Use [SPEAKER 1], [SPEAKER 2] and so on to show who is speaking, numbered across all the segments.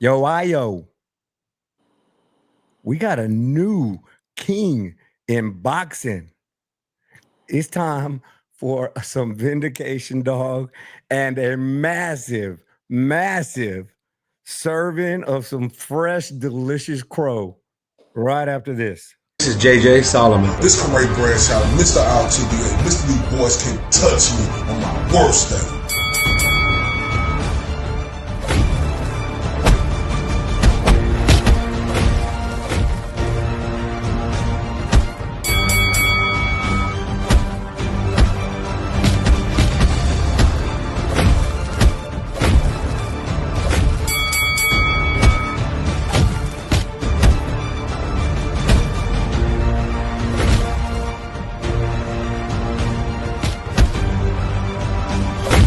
[SPEAKER 1] Yo, Io, we got a new king in boxing. It's time for some vindication, dog, and a massive, massive serving of some fresh, delicious crow right after this.
[SPEAKER 2] This is JJ Solomon.
[SPEAKER 3] This Corey Bradshaw, Mr. IOTBA, Mr. These boys can't touch me on my worst day.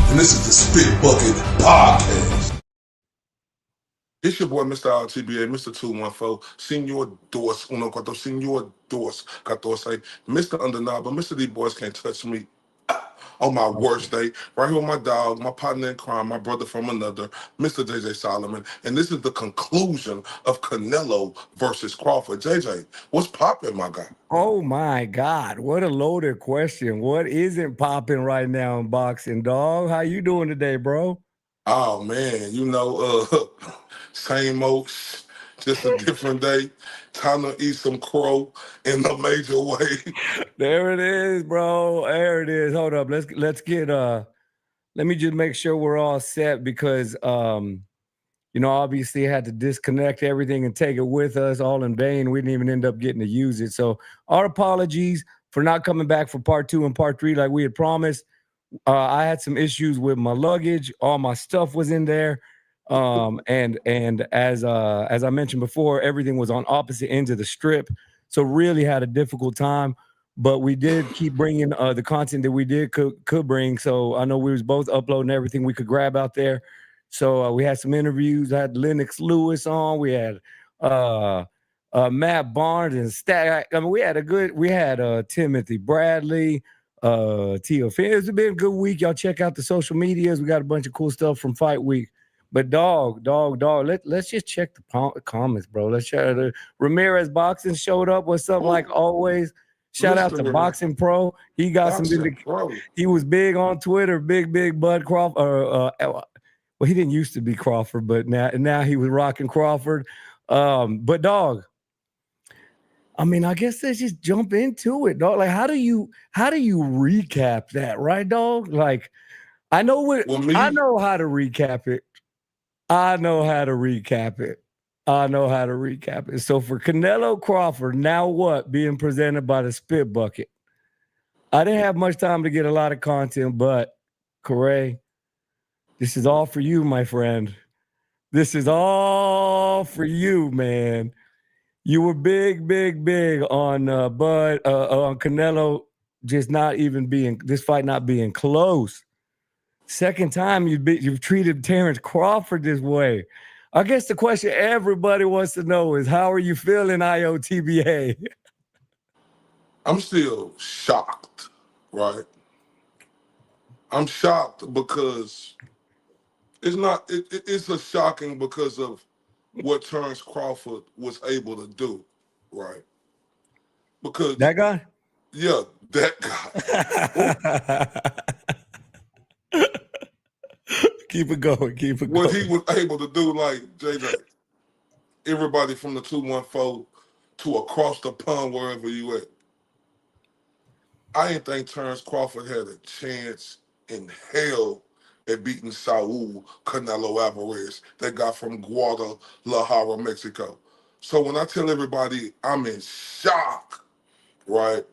[SPEAKER 3] And this is the Spit Bucket Podcast. It's your boy, Mr. IOTBA, Mr. 214, Senor Dos, uno cuatro, Senor Dos, 14, Mr. Undeniable, Mr. These boys can't touch me on my worst day. Right here with my dog, my partner in crime, my brother from another, Mr. JJ Solomon. And this is the conclusion of Canelo versus Crawford. JJ, what's popping, my guy?
[SPEAKER 1] Oh my God, what a loaded question. What isn't popping right now in boxing, dog? How you doing today, bro?
[SPEAKER 3] Oh man, same old, just a different day. Time to eat some crow in a major way.
[SPEAKER 1] There it is, bro. There it is. Hold up. Let's get let me just make sure we're all set because obviously I had to disconnect everything and take it with us all in vain. We didn't even end up getting to use it. So our apologies for not coming back for part 2 and part 3 like we had promised. I had some issues with my luggage. All my stuff was in there. And as I mentioned before, everything was on opposite ends of the strip. So really had a difficult time. But we did keep bringing the content that we could bring. So I know we was both uploading everything we could grab out there. So we had some interviews. I had Lennox Lewis on. We had Matt Barnes and Stack. I mean, we had Timothy Bradley, Tio Finn. It's been a good week. Y'all check out the social medias. We got a bunch of cool stuff from Fight Week. But dog, let's just check the comments, bro. Let's check. Ramirez Boxing showed up. What's up, like always? Shout out to Boxing Pro. He got he was big on Twitter. Big Bud Crawford. Well, he didn't used to be Crawford, but now he was rocking Crawford. But dog, I mean, I guess let's just jump into it, dog. Like, how do you recap that, right, dog? Like, I know how to recap it. I know how to recap it. So for Canelo-Crawford, now what? Being presented by the Spit Bucket. I didn't have much time to get a lot of content, but Corey, this is all for you, my friend. This is all for you, man. You were big on on Canelo just not even this fight not being close. Second time you've treated Terence Crawford this way. I guess the question everybody wants to know is, how are you feeling, IOTBA?
[SPEAKER 3] I'm still shocked, right? I'm shocked because it's a shocking because of what Terence Crawford was able to do, right? Because
[SPEAKER 1] that guy?
[SPEAKER 3] Yeah, that
[SPEAKER 1] guy. Keep it going.
[SPEAKER 3] What he was able to do, like JJ, everybody from the 214 to across the pond, wherever you at. I didn't think Terence Crawford had a chance in hell at beating Saul Canelo Alvarez, that guy from Guadalajara, Mexico. So when I tell everybody I'm in shock, right,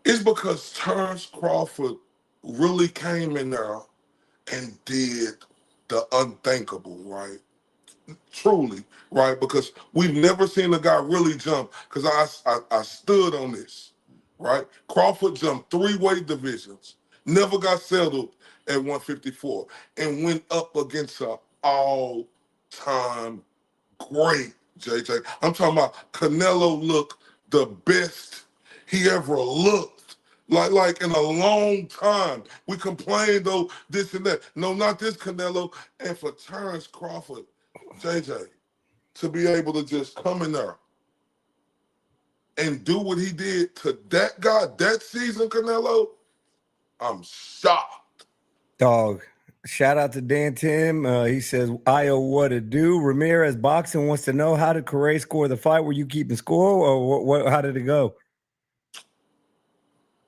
[SPEAKER 3] it's because Terence Crawford really came in there and did the unthinkable, right? Truly, right? Because we've never seen a guy really jump, because I stood on this, right? Crawford jumped 3 weight divisions, never got settled at 154, and went up against an all-time great, JJ. I'm talking about Canelo looked the best he ever looked. Like in a long time. We complained, though, this and that. No, not this Canelo. And for Terence Crawford, JJ, to be able to just come in there and do what he did to that guy that season, Canelo, I'm shocked.
[SPEAKER 1] Dog. Shout out to Dan Tim. He says, "IO, what to do?" Ramirez Boxing wants to know, how did Correa score the fight? Were you keeping score, or what? How did it go?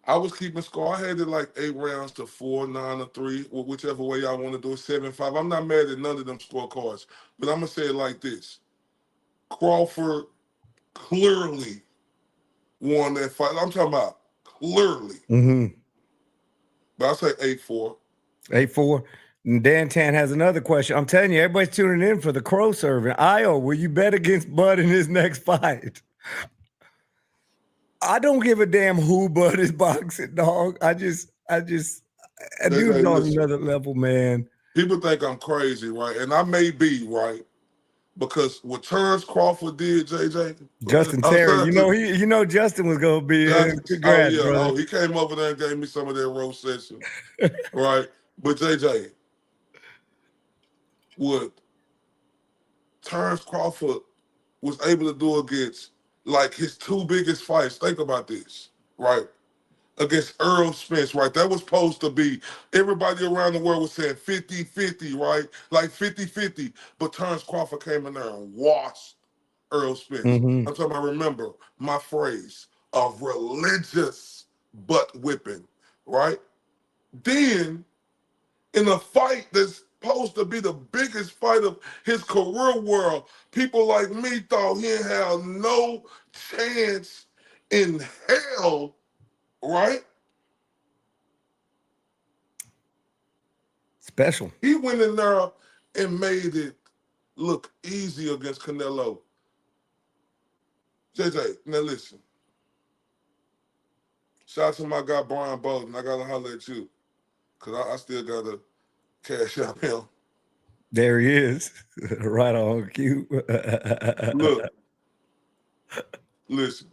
[SPEAKER 3] I was keeping score. I had it like 8 rounds to 4, 9 to 3, or whichever way I want to do it, 7-5. I'm not mad at none of them scorecards, but I'm gonna say it like this: Crawford clearly won that fight. I'm talking about clearly.
[SPEAKER 1] Mm-hmm.
[SPEAKER 3] But I'll say 8-4.
[SPEAKER 1] 8-4. And Dan Tan has another question. I'm telling you, everybody's tuning in for the Crow Servant. Io, will you bet against Bud in his next fight? I don't give a damn who Bud is boxing, dog. Dude's on another level, man.
[SPEAKER 3] People think I'm crazy, right? And I may be, right? Because what Terence Crawford did, JJ.
[SPEAKER 1] Justin Terry, you know Justin was gonna be here. Congrats, brother.
[SPEAKER 3] Oh, he came over there and gave me some of that roast session. Right? But JJ, what Terence Crawford was able to do against like his 2 biggest fights, think about this, right? Against Earl Spence, right? That was supposed to be, everybody around the world was saying 50-50, right? Like 50-50. But Terence Crawford came in there and washed Earl Spence.
[SPEAKER 1] Mm-hmm.
[SPEAKER 3] I'm talking about, remember my phrase of religious butt whipping, right? Then, in a fight that's supposed to be the biggest fight of his career world, people like me thought he didn't have no chance in hell, right?
[SPEAKER 1] Special.
[SPEAKER 3] He went in there and made it look easy against Canelo. JJ, now listen. Shout out to my guy Brian Bolden. I gotta holler at you, cause I still gotta cash out him.
[SPEAKER 1] There he is, right on cue.
[SPEAKER 3] Look, listen.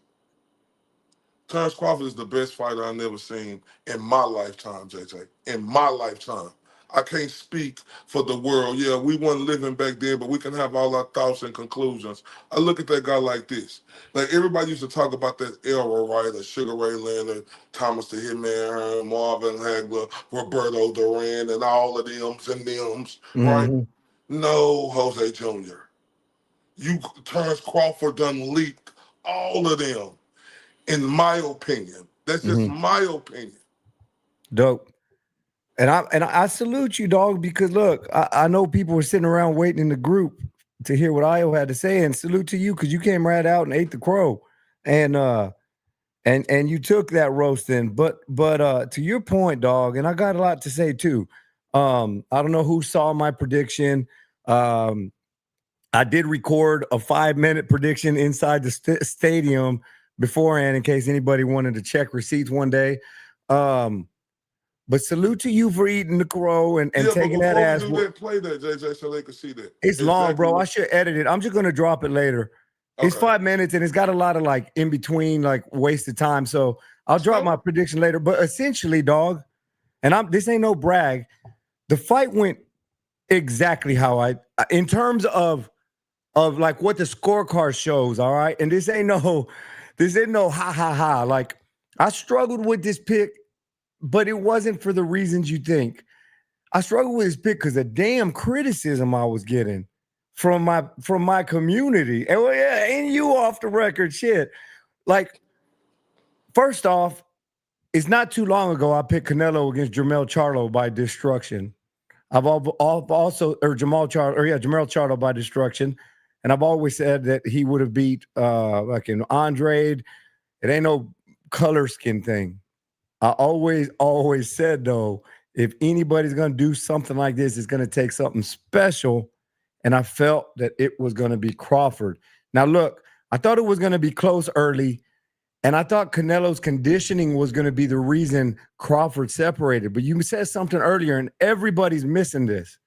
[SPEAKER 3] Terence Crawford is the best fighter I've never seen in my lifetime, JJ. In my lifetime. I can't speak for the world. Yeah, we weren't living back then, but we can have all our thoughts and conclusions. I look at that guy like this. Like, everybody used to talk about that era, right? Of Sugar Ray Leonard, Thomas the Hitman Hearn, Marvin Hagler, Roberto Duran, and all of them's and them's, right?
[SPEAKER 1] Mm-hmm.
[SPEAKER 3] No, Jose Jr. Terence Crawford done leaked all of them, in my opinion. That's just my opinion.
[SPEAKER 1] Dope. And I salute you, dog, because look, I know people were sitting around waiting in the group to hear what Io had to say, and salute to you because you came right out and ate the crow, and you took that roasting. But to your point, dog, and I got a lot to say too. I don't know who saw my prediction. I did record a 5-minute prediction inside the stadium beforehand in case anybody wanted to check receipts one day. But salute to you for eating the crow and taking that ass.
[SPEAKER 3] Play that, JJ, so they can see that.
[SPEAKER 1] It's long, bro. I should edit it. I'm just gonna drop it later. Okay. It's 5 minutes and it's got a lot of like in between, like wasted time. So I'll drop my prediction later. But essentially, dog, and this ain't no brag. The fight went exactly how in terms of like what the scorecard shows. All right, and this ain't no ha ha ha. Like, I struggled with this pick, but it wasn't for the reasons you think. I struggled with this pick because the damn criticism I was getting from my community. And well, yeah, and you off the record shit. Like, first off, it's not too long ago I picked Canelo against Jermell Charlo by destruction. Jamal Charlo by destruction. And I've always said that he would have beat like an Andre. It ain't no color skin thing. I always said, though, if anybody's going to do something like this, it's going to take something special. And I felt that it was going to be Crawford. Now, look, I thought it was going to be close early. And I thought Canelo's conditioning was going to be the reason Crawford separated. But you said something earlier, and everybody's missing this.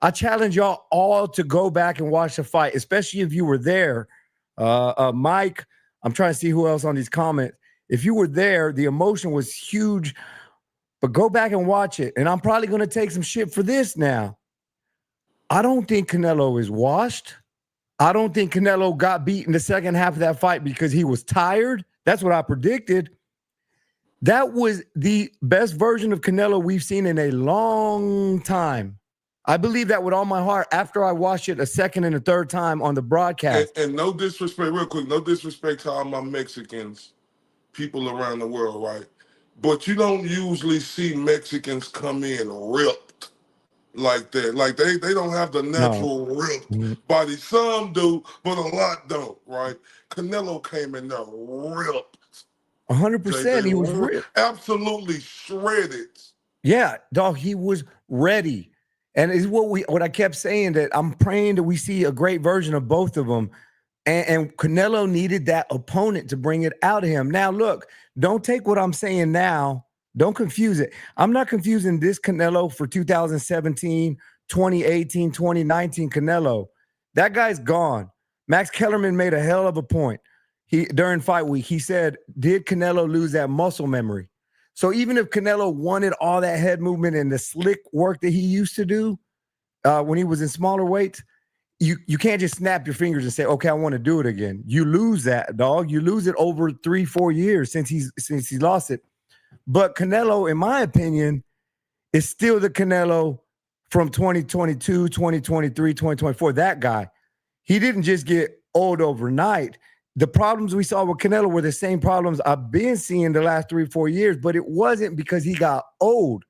[SPEAKER 1] I challenge y'all all to go back and watch the fight, especially if you were there. Mike, I'm trying to see who else on these comments. If you were there, the emotion was huge. But go back and watch it. And I'm probably going to take some shit for this now. I don't think Canelo is washed. I don't think Canelo got beat in the second half of that fight because he was tired. That's what I predicted. That was the best version of Canelo we've seen in a long time. I believe that with all my heart after I watched it a second and a third time on the broadcast.
[SPEAKER 3] And no disrespect, real quick, no disrespect to all my Mexicans, people around the world, right? But you don't usually see Mexicans come in ripped like that. Like they don't have the natural ripped body. Some do, but a lot don't, right? Canelo came in there ripped.
[SPEAKER 1] 100%. He was ripped.
[SPEAKER 3] Absolutely shredded.
[SPEAKER 1] Yeah, dog, he was ready. And it's what I kept saying, that I'm praying that we see a great version of both of them. And Canelo needed that opponent to bring it out of him. Now, look, don't take what I'm saying now. Don't confuse it. I'm not confusing this Canelo for 2017, 2018, 2019 Canelo. That guy's gone. Max Kellerman made a hell of a point. During fight week, he said, did Canelo lose that muscle memory? So even if Canelo wanted all that head movement and the slick work that he used to do when he was in smaller weights, you can't just snap your fingers and say, okay, I want to do it again. You lose that, dog. You lose it over 3-4 years since he lost it. But Canelo, in my opinion, is still the Canelo from 2022, 2023, 2024. That guy, he didn't just get old overnight. The problems we saw with Canelo were the same problems I've been seeing the last 3-4 years, but it wasn't because he got old.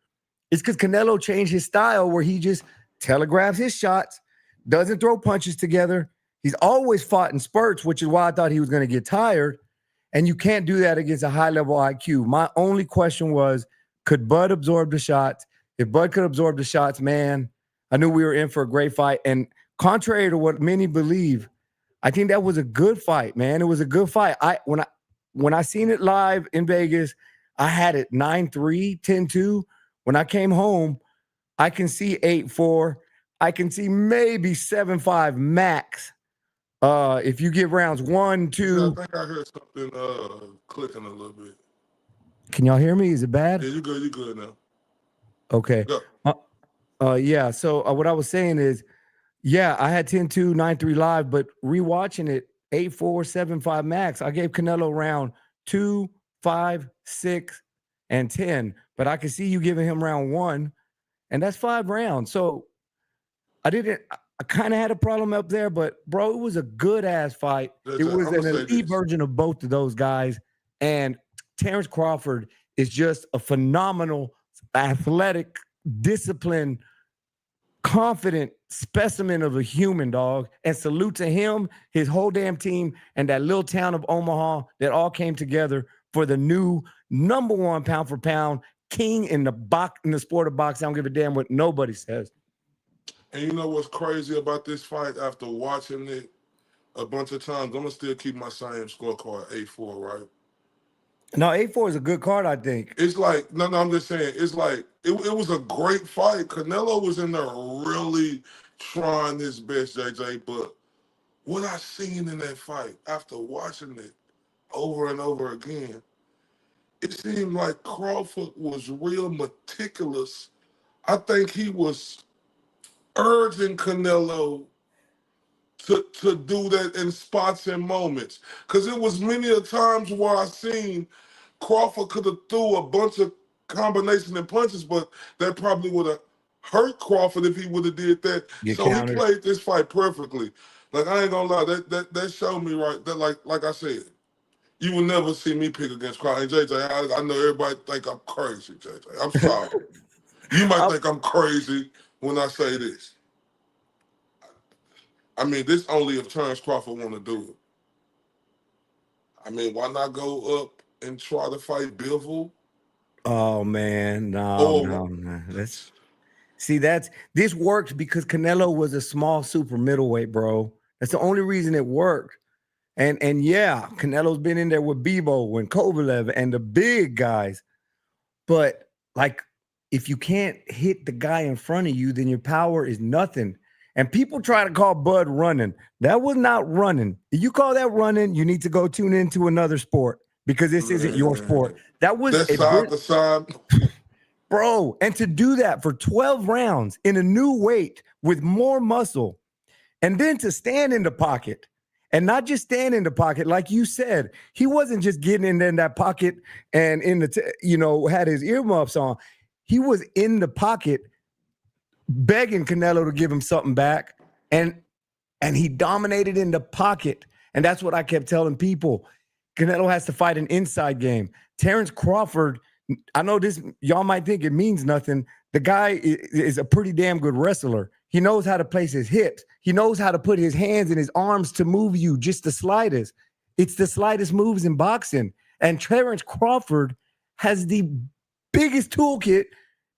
[SPEAKER 1] It's because Canelo changed his style where he just telegraphs his shots, doesn't throw punches together. He's always fought in spurts, which is why I thought he was going to get tired. And you can't do that against a high-level IQ. My only question was, could Bud absorb the shots? If Bud could absorb the shots, man, I knew we were in for a great fight. And contrary to what many believe, I think that was a good fight, man. It was a good fight. When I seen it live in Vegas, I had it 9-3, 10-2. When I came home, I can see 8-4. I can see maybe 7-5 max. If you give rounds 1, 2.
[SPEAKER 3] I think I heard something clicking a little bit.
[SPEAKER 1] Can y'all hear me? Is it bad?
[SPEAKER 3] Yeah, you good. You good now.
[SPEAKER 1] Okay. Yeah. So what I was saying is, yeah, I had 10-2, 9-3 live, but rewatching it, 8-4, 7-5 max. I gave Canelo round 2, 5, 6, and 10. But I can see you giving him round 1, and that's 5 rounds. So I kind of had a problem up there, but bro, it was a good ass fight. It was an elite version of both of those guys. And Terence Crawford is just a phenomenal, athletic, disciplined, confident specimen of a human, dog. And salute to him, his whole damn team, and that little town of Omaha that all came together for the new #1 pound for pound king in the sport of boxing. I don't give a damn what nobody says.
[SPEAKER 3] And you know what's crazy about this fight? After watching it a bunch of times, I'm gonna still keep my same scorecard 8-4, right?
[SPEAKER 1] No, 8-4 is a good card, I think.
[SPEAKER 3] It's like, no, I'm just saying, it's like, it was a great fight. Canelo was in there really trying his best, JJ, but what I seen in that fight, after watching it over and over again, it seemed like Crawford was real meticulous. I think he was urging Canelo to do that in spots and moments. Because it was many a times where I seen Crawford could have threw a bunch of combination and punches, but that probably would have hurt Crawford if he would have did that. He played this fight perfectly. Like, I ain't gonna lie, that showed me right that like I said, you will never see me pick against Crawford. And JJ, I know everybody think I'm crazy, JJ. I'm sorry. You might think I'm crazy when I say this. I mean, this only if Terence Crawford want to do it. I mean, why not go up and try to fight Bivol?
[SPEAKER 1] Oh man, no. This worked because Canelo was a small super middleweight, bro. That's the only reason it worked. And yeah, Canelo's been in there with Bebo and Kovalev and the big guys. But like, if you can't hit the guy in front of you, then your power is nothing. And people try to call Bud running. That was not running. If you call that running, you need to go tune into another sport because this isn't your sport. That was
[SPEAKER 3] side to side.
[SPEAKER 1] Bro, and to do that for 12 rounds in a new weight with more muscle, and then to stand in the pocket and not just stand in the pocket, like you said, he wasn't just getting in that pocket and had his earmuffs on. He was in the pocket begging Canelo to give him something back, and he dominated in the pocket. And that's what I kept telling people. Canelo has to fight an inside game. Terence Crawford, I know this, y'all might think it means nothing. The guy is a pretty damn good wrestler. He knows how to place his hips. He knows how to put his hands and his arms to move you just the slightest. It's the slightest moves in boxing. And Terence Crawford has the biggest toolkit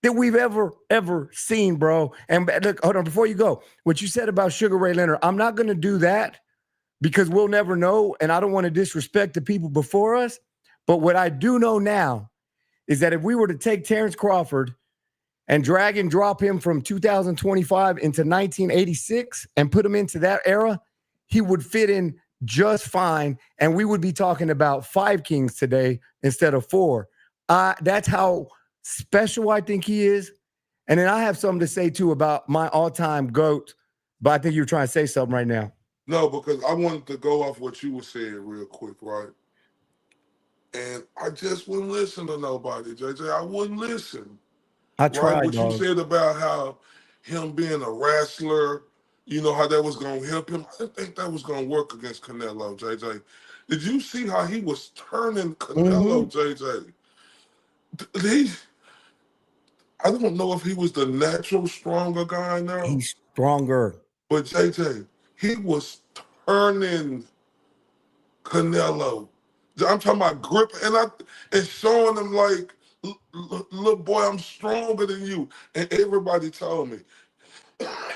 [SPEAKER 1] that we've ever seen, bro. And look, hold on, before you go, what you said about Sugar Ray Leonard, I'm not going to do that because we'll never know, and I don't want to disrespect the people before us. But what I do know now is that if we were to take Terence Crawford and drag and drop him from 2025 into 1986 and put him into that era, he would fit in just fine, and we would be talking about 5 kings today instead of 4. That's how special I think he is. And then I have something to say, too, about my all-time GOAT, but I think you're trying to say something right now.
[SPEAKER 3] No, because I wanted to go off what you were saying real quick, right? And I just wouldn't listen to nobody, JJ. I wouldn't listen.
[SPEAKER 1] I tried,
[SPEAKER 3] right? What
[SPEAKER 1] dog.
[SPEAKER 3] you said about how him being a wrestler, you know, how that was going to help him. I didn't think that was going to work against Canelo, JJ. Did you see how he was turning Canelo, JJ? I don't know if he was the natural stronger guy now.
[SPEAKER 1] He's stronger.
[SPEAKER 3] But JJ, he was turning Canelo. I'm talking about grip and showing him like, little boy, I'm stronger than you. And everybody told me,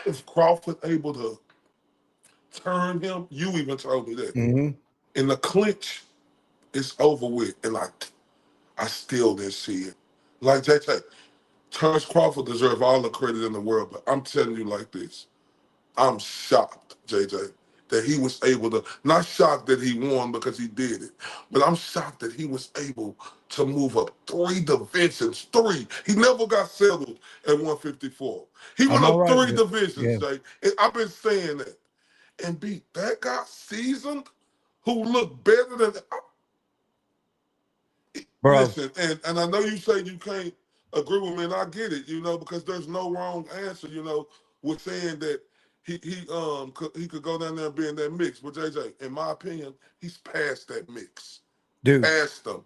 [SPEAKER 3] if Crawford able to turn him, you even told me that. In the clinch, it's over with. And I still didn't see it. Like JJ, Terence Crawford deserves all the credit in the world, but I'm telling you like this. I'm shocked, JJ, that he was able to, not shocked that he won because he did it, but I'm shocked that he was able to move up 3 divisions. 3. He never got settled at 154. He went up 3 divisions, Jay. And I've been saying that. And beat that guy seasoned who looked better than Bro. Listen, and I know you say you can't agree with me, and I get it, you know, because there's no wrong answer, you know, with saying that he could go down there and be in that mix. But JJ, in my opinion, he's past that mix. Dude. Past them.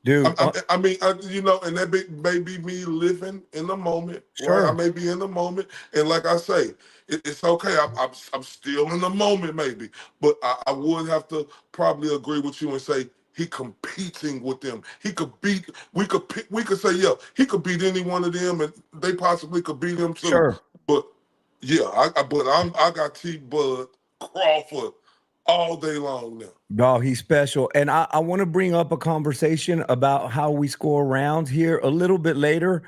[SPEAKER 3] Dude. I mean, you know, and that may be me living in the moment. Sure. Right? I may be in the moment. And like I say, it's okay. I'm still in the moment maybe. But I would have to probably agree with you and say he competing with them. He could beat, we could say, yeah, he could beat any one of them and they possibly could beat him too. Sure. But yeah, I got T-Bud Crawford all day long now.
[SPEAKER 1] Dog, he's special. And I want to bring up a conversation about how we score rounds here a little bit later,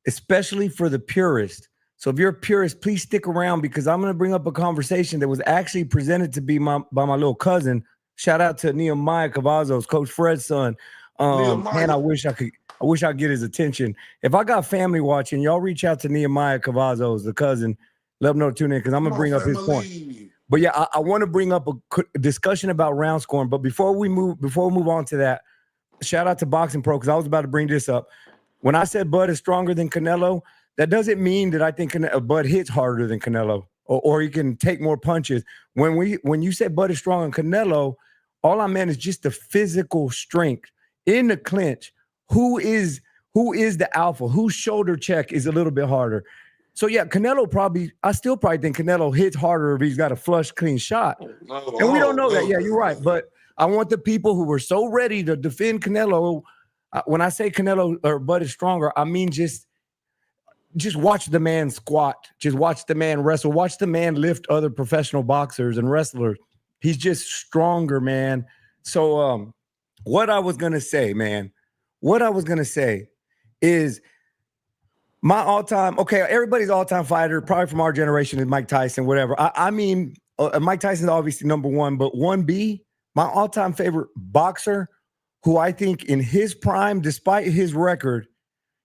[SPEAKER 1] especially for the purist. So if you're a purist, please stick around because I'm going to bring up a conversation that was actually presented to be by my little cousin. Shout out to Nehemiah Cavazos, Coach Fred's son. Man, I wish I could get his attention. If I got family watching, y'all reach out to Nehemiah Cavazos, the cousin. Let them know to tune in because I'm going to bring up his point. But yeah, I want to bring up a discussion about round scoring. But before we move on to that, shout out to Boxing Pro because I was about to bring this up. When I said Bud is stronger than Canelo, that doesn't mean that I think Bud hits harder than Canelo or he can take more punches. When you said Bud is stronger than Canelo, all I meant is just the physical strength in the clinch. Who is the alpha? Whose shoulder check is a little bit harder? So yeah, I still probably think Canelo hits harder if he's got a flush, clean shot. And we don't know that. Yeah, you're right. But I want the people who were so ready to defend Canelo. When I say Canelo or Bud is stronger, I mean just watch the man squat. Just watch the man wrestle. Watch the man lift other professional boxers and wrestlers. He's just stronger, man. So what I was going to say, man, is my all-time, okay, everybody's all-time fighter, probably from our generation, is Mike Tyson, whatever. I mean, Mike Tyson's obviously number 1, but 1B, my all-time favorite boxer, who I think in his prime, despite his record,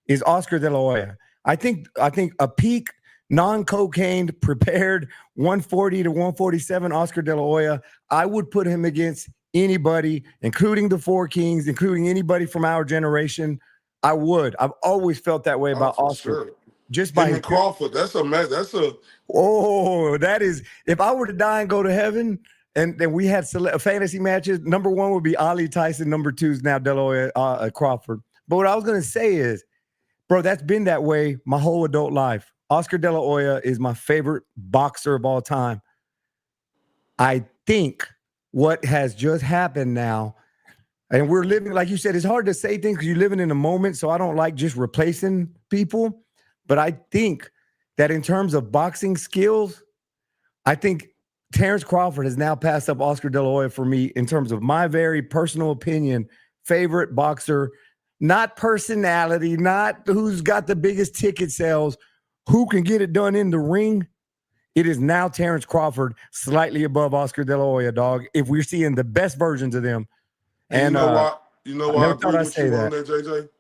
[SPEAKER 1] is Oscar De La Hoya. I think a peak non-cocaine prepared 140 to 147 Oscar De La Hoya, I would put him against anybody, including the Four Kings, including anybody from our generation. I would. I've always felt that way about
[SPEAKER 3] for
[SPEAKER 1] Oscar.
[SPEAKER 3] sure.
[SPEAKER 1] Just by
[SPEAKER 3] Him and Crawford, that's a match.
[SPEAKER 1] that is, if I were to die and go to heaven and then we had fantasy matches, number one would be Ali Tyson, number two is now De La Hoya, Crawford. But what I was going to say is, bro, that's been that way my whole adult life. Oscar De La Hoya is my favorite boxer of all time. I think what has just happened now, and we're living, like you said, it's hard to say things because you're living in a moment, so I don't like just replacing people. But I think that in terms of boxing skills, I think Terence Crawford has now passed up Oscar De La Hoya for me in terms of my very personal opinion, favorite boxer, not personality, not who's got the biggest ticket sales, who can get it done in the ring. It is now Terence Crawford slightly above Oscar De La Hoya, dog, if we're seeing the best versions of them.
[SPEAKER 3] And you know why I agree with you on that, JJ?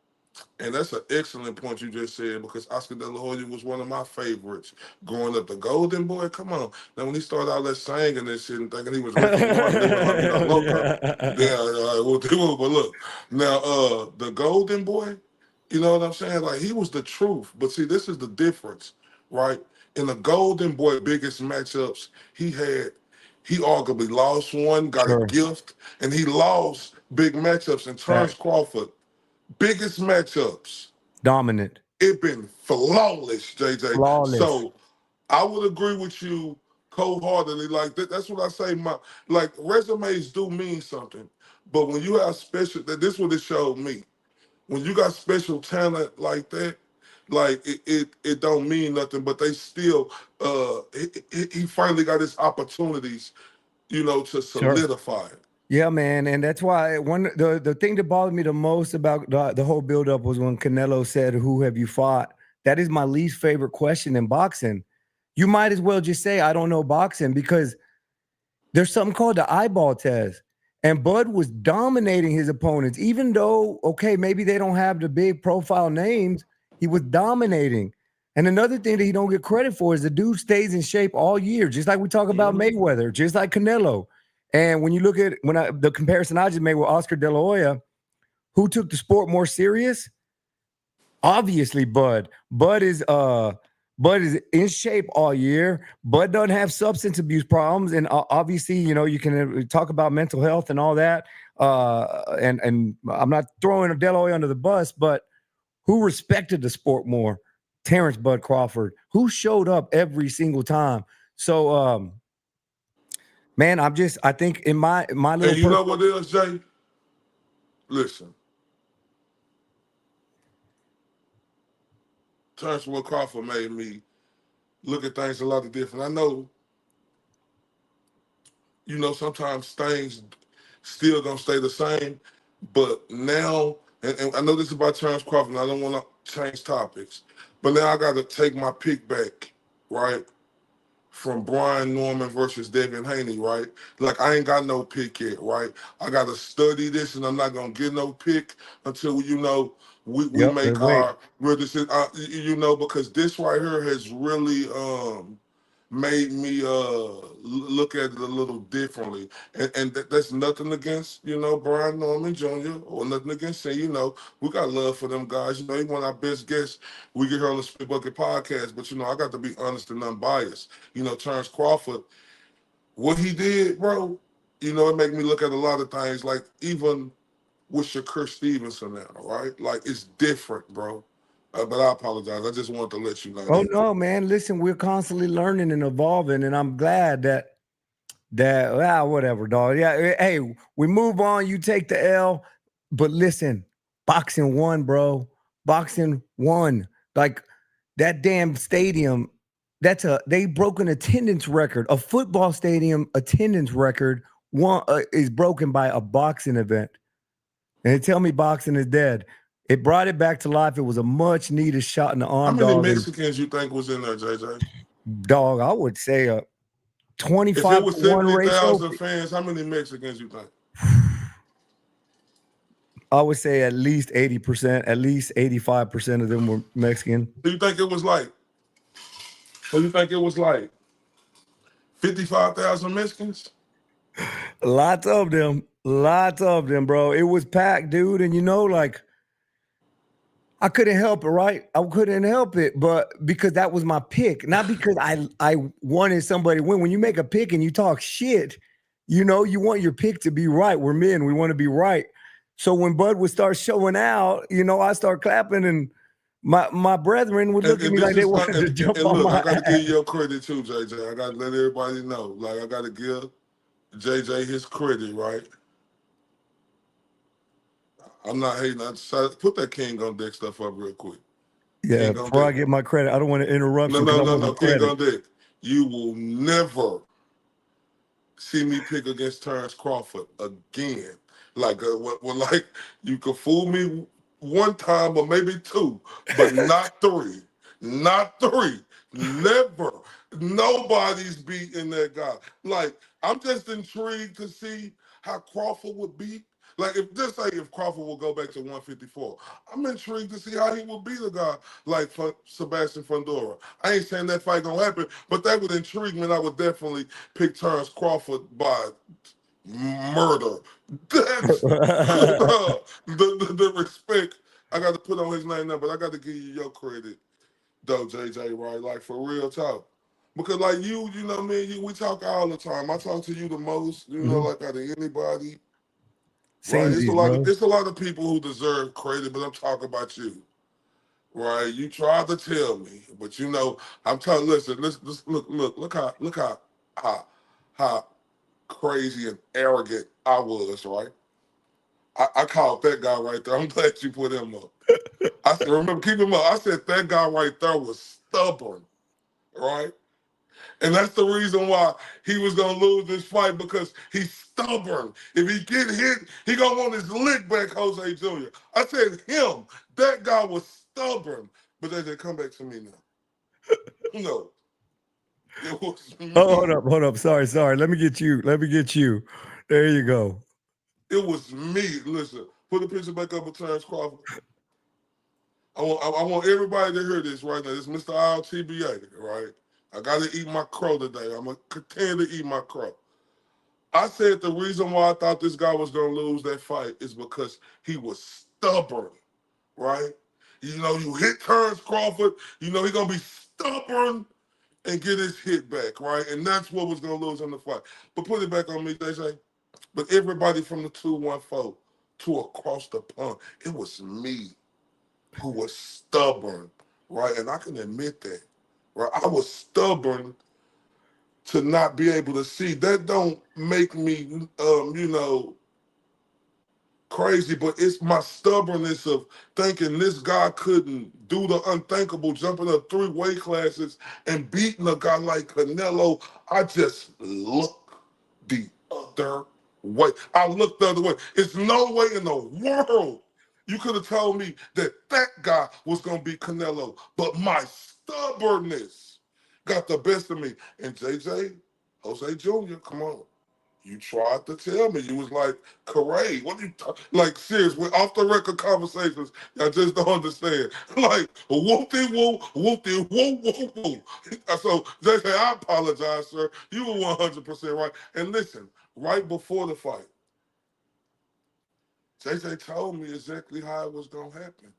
[SPEAKER 3] And that's an excellent point you just said, because Oscar De La Hoya was one of my favorites growing up. The Golden Boy, come on. Now, when he started out there singing and shit and thinking he was Ricky Martin, they were La Vida Loca. But look, now, the Golden Boy, you know what I'm saying? Like, he was the truth. But see, this is the difference, right? In the Golden Boy biggest matchups, he arguably lost one, got a gift, and he lost big matchups. And Terence Crawford, biggest matchups,
[SPEAKER 1] dominant.
[SPEAKER 3] It been flawless, JJ.
[SPEAKER 1] Flawless.
[SPEAKER 3] So I would agree with you cold-heartedly. Like that's what I say. Like resumes do mean something, but when you have this is what it showed me. When you got special talent like that, like it don't mean nothing. But they still, he finally got his opportunities, to solidify it.
[SPEAKER 1] Yeah, man, and that's why the thing that bothered me the most about the whole buildup was when Canelo said, "Who have you fought?" That is my least favorite question in boxing. You might as well just say, "I don't know boxing," because there's something called the eyeball test, and Bud was dominating his opponents, even though maybe they don't have the big profile names. He was dominating. And another thing that he don't get credit for is the dude stays in shape all year, just like we talk about Mayweather, just like Canelo. And when you look at the comparison I just made with Oscar De La Hoya, who took the sport more serious? Obviously, Bud. Bud is in shape all year. Bud doesn't have substance abuse problems, and obviously, you can talk about mental health and all that. And I'm not throwing De La Hoya under the bus, but who respected the sport more? Terence Bud Crawford, who showed up every single time. So, man, I think in my little.
[SPEAKER 3] And you know what it is, Jay? Listen, Terence Bud Crawford made me look at things a lot different. I know, sometimes things still gonna stay the same, but now, and I know this is about Terence Crawford, and I don't want to change topics, but now I got to take my pick back, right? From Brian Norman versus Devin Haney, right? Like, I ain't got no pick yet, right? I got to study this, and I'm not going to get no pick until, we make our real decision, because this right here has really made me look at it a little differently. And that's nothing against, Brian Norman Jr. or nothing against him. We got love for them guys. He's one of our best guests we get here on the Spit Bucket podcast. But, I got to be honest and unbiased. Terence Crawford, what he did, bro, it made me look at a lot of things, like even with Shakur Stevenson now, right? Like, it's different, bro. But I apologize. I just wanted to let you know.
[SPEAKER 1] Oh, no, man. Listen, we're constantly learning and evolving, and I'm glad that whatever, dog. Yeah, hey, we move on. You take the L. But listen, boxing won, bro. Boxing won. Like, that damn stadium, they broke an attendance record. A football stadium attendance record is broken by a boxing event. And they tell me boxing is dead. It brought it back to life. It was a much needed shot in the arm.
[SPEAKER 3] How many Mexicans you think was in there, JJ?
[SPEAKER 1] Dog, I would say a 25
[SPEAKER 3] If it was
[SPEAKER 1] 70,000
[SPEAKER 3] fans, how many Mexicans you think?
[SPEAKER 1] I would say at least 80%, at least 85% of them were Mexican.
[SPEAKER 3] Do you think it was like? So you think it was like 55,000 Mexicans?
[SPEAKER 1] Lots of them, bro. It was packed, dude. And you know, like, I couldn't help it, right? I couldn't help it, but because that was my pick, not because I wanted somebody to win. When you make a pick and you talk shit, you know, you want your pick to be right. We're men, we want to be right. So when Bud would start showing out, you know, I start clapping, and my brethren would look at me like they wanted to jump on my
[SPEAKER 3] I got to
[SPEAKER 1] ass.
[SPEAKER 3] give you your credit too, JJ. I got to let everybody know. Like, I got to give JJ his credit, right? I'm not hating. I decided, put that King on Deck stuff up real quick.
[SPEAKER 1] Yeah, before I get my credit, I don't want to interrupt you.
[SPEAKER 3] No. King on Deck. You will never see me pick against Terence Crawford again. Like, like you could fool me one time or maybe two, but not three. Not three. Never. Nobody's beating that guy. Like, I'm just intrigued to see how Crawford would beat. Like, if Crawford will go back to 154, I'm intrigued to see how he will beat a guy like Sebastian Fundora. I ain't saying that fight gonna happen, but that would intrigue me, and I would definitely pick Terence Crawford by murder. That's the respect I got to put on his name now, but I got to give you your credit, though, JJ, right? Like, for real talk. Because, like, you know, me and you, we talk all the time. I talk to you the most, you know, like out of anybody. Right? It's a lot of people who deserve credit, but I'm talking about you. Right? You tried to tell me, but you know, I'm telling. Listen, look how crazy and arrogant I was. Right? I called that guy right there. I'm glad you put him up. I said, remember, keep him up. I said that guy right there was stubborn. Right? And that's the reason why he was going to lose this fight, because he's stubborn. If he get hit, he going to want his lick back, Jose Jr. I said him. That guy was stubborn. But they didn't come back to me now. No. It was me.
[SPEAKER 1] Oh, hold up. Sorry. Let me get you. There you go.
[SPEAKER 3] It was me. Listen, put the picture back up of Terence Crawford. I want everybody to hear this right now. This is Mr. IOTBA, right? I got to eat my crow today. I'm going to continue to eat my crow. I said the reason why I thought this guy was going to lose that fight is because he was stubborn, right? You know, you hit Terence Crawford, you know, he's going to be stubborn and get his hit back, right? And that's what was going to lose in the fight. But put it back on me, they say. But everybody from the 214 to across the pond, it was me who was stubborn, right? And I can admit that. Right, I was stubborn to not be able to see. That don't make me, you know, crazy, but it's my stubbornness of thinking this guy couldn't do the unthinkable, jumping up 3 weight classes and beating a guy like Canelo. I just look the other way. I looked the other way. It's no way in the world you could have told me that guy was going to be Canelo, but my stubbornness got the best of me. And JJ, Jose Jr., come on. You tried to tell me. You was like, Corray, what you like, seriously, off the record conversations, I just don't understand. Like, whoop-de-whoop, whoop-de-whoop, whoop-whoop. So, JJ, I apologize, sir. You were 100% right. And listen, right before the fight, JJ told me exactly how it was going to happen,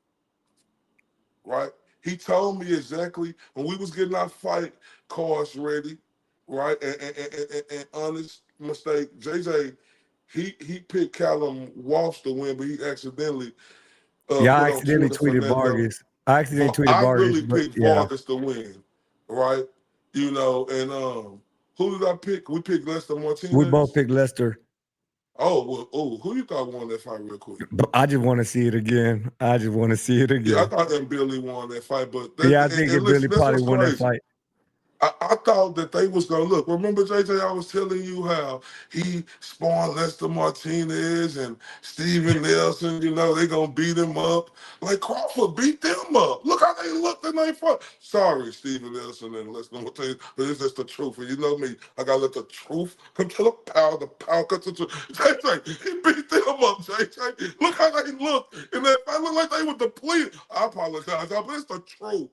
[SPEAKER 3] right? He told me exactly when we was getting our fight cards ready, right? And honest mistake, JJ, he picked Callum Walsh to win, but he accidentally
[SPEAKER 1] I
[SPEAKER 3] put on
[SPEAKER 1] accidentally
[SPEAKER 3] Twitter
[SPEAKER 1] tweeted
[SPEAKER 3] Fernando.
[SPEAKER 1] Vargas. I
[SPEAKER 3] really picked Vargas to win, right? You know, and who did I pick? We picked Lester Martinez.
[SPEAKER 1] We both picked Lester.
[SPEAKER 3] Oh, well, who you thought won that fight real quick?
[SPEAKER 1] I just want to see it again.
[SPEAKER 3] Yeah, I thought that Billy won that fight, but I
[SPEAKER 1] think Billy probably won that fight.
[SPEAKER 3] I thought that they was gonna look. Remember, JJ, I was telling you how he spawned Lester Martinez and Steven Nelson. You know they gonna beat him up. Like Crawford beat them up. Look how they looked and they fought. Sorry, Steven Nelson and Lester Martinez, but it's just the truth. And you know me, I gotta let the truth come to the power. The power come to the truth. JJ, he beat them up. JJ, look how they looked, and they looked like they were depleted. I apologize, but it's the truth.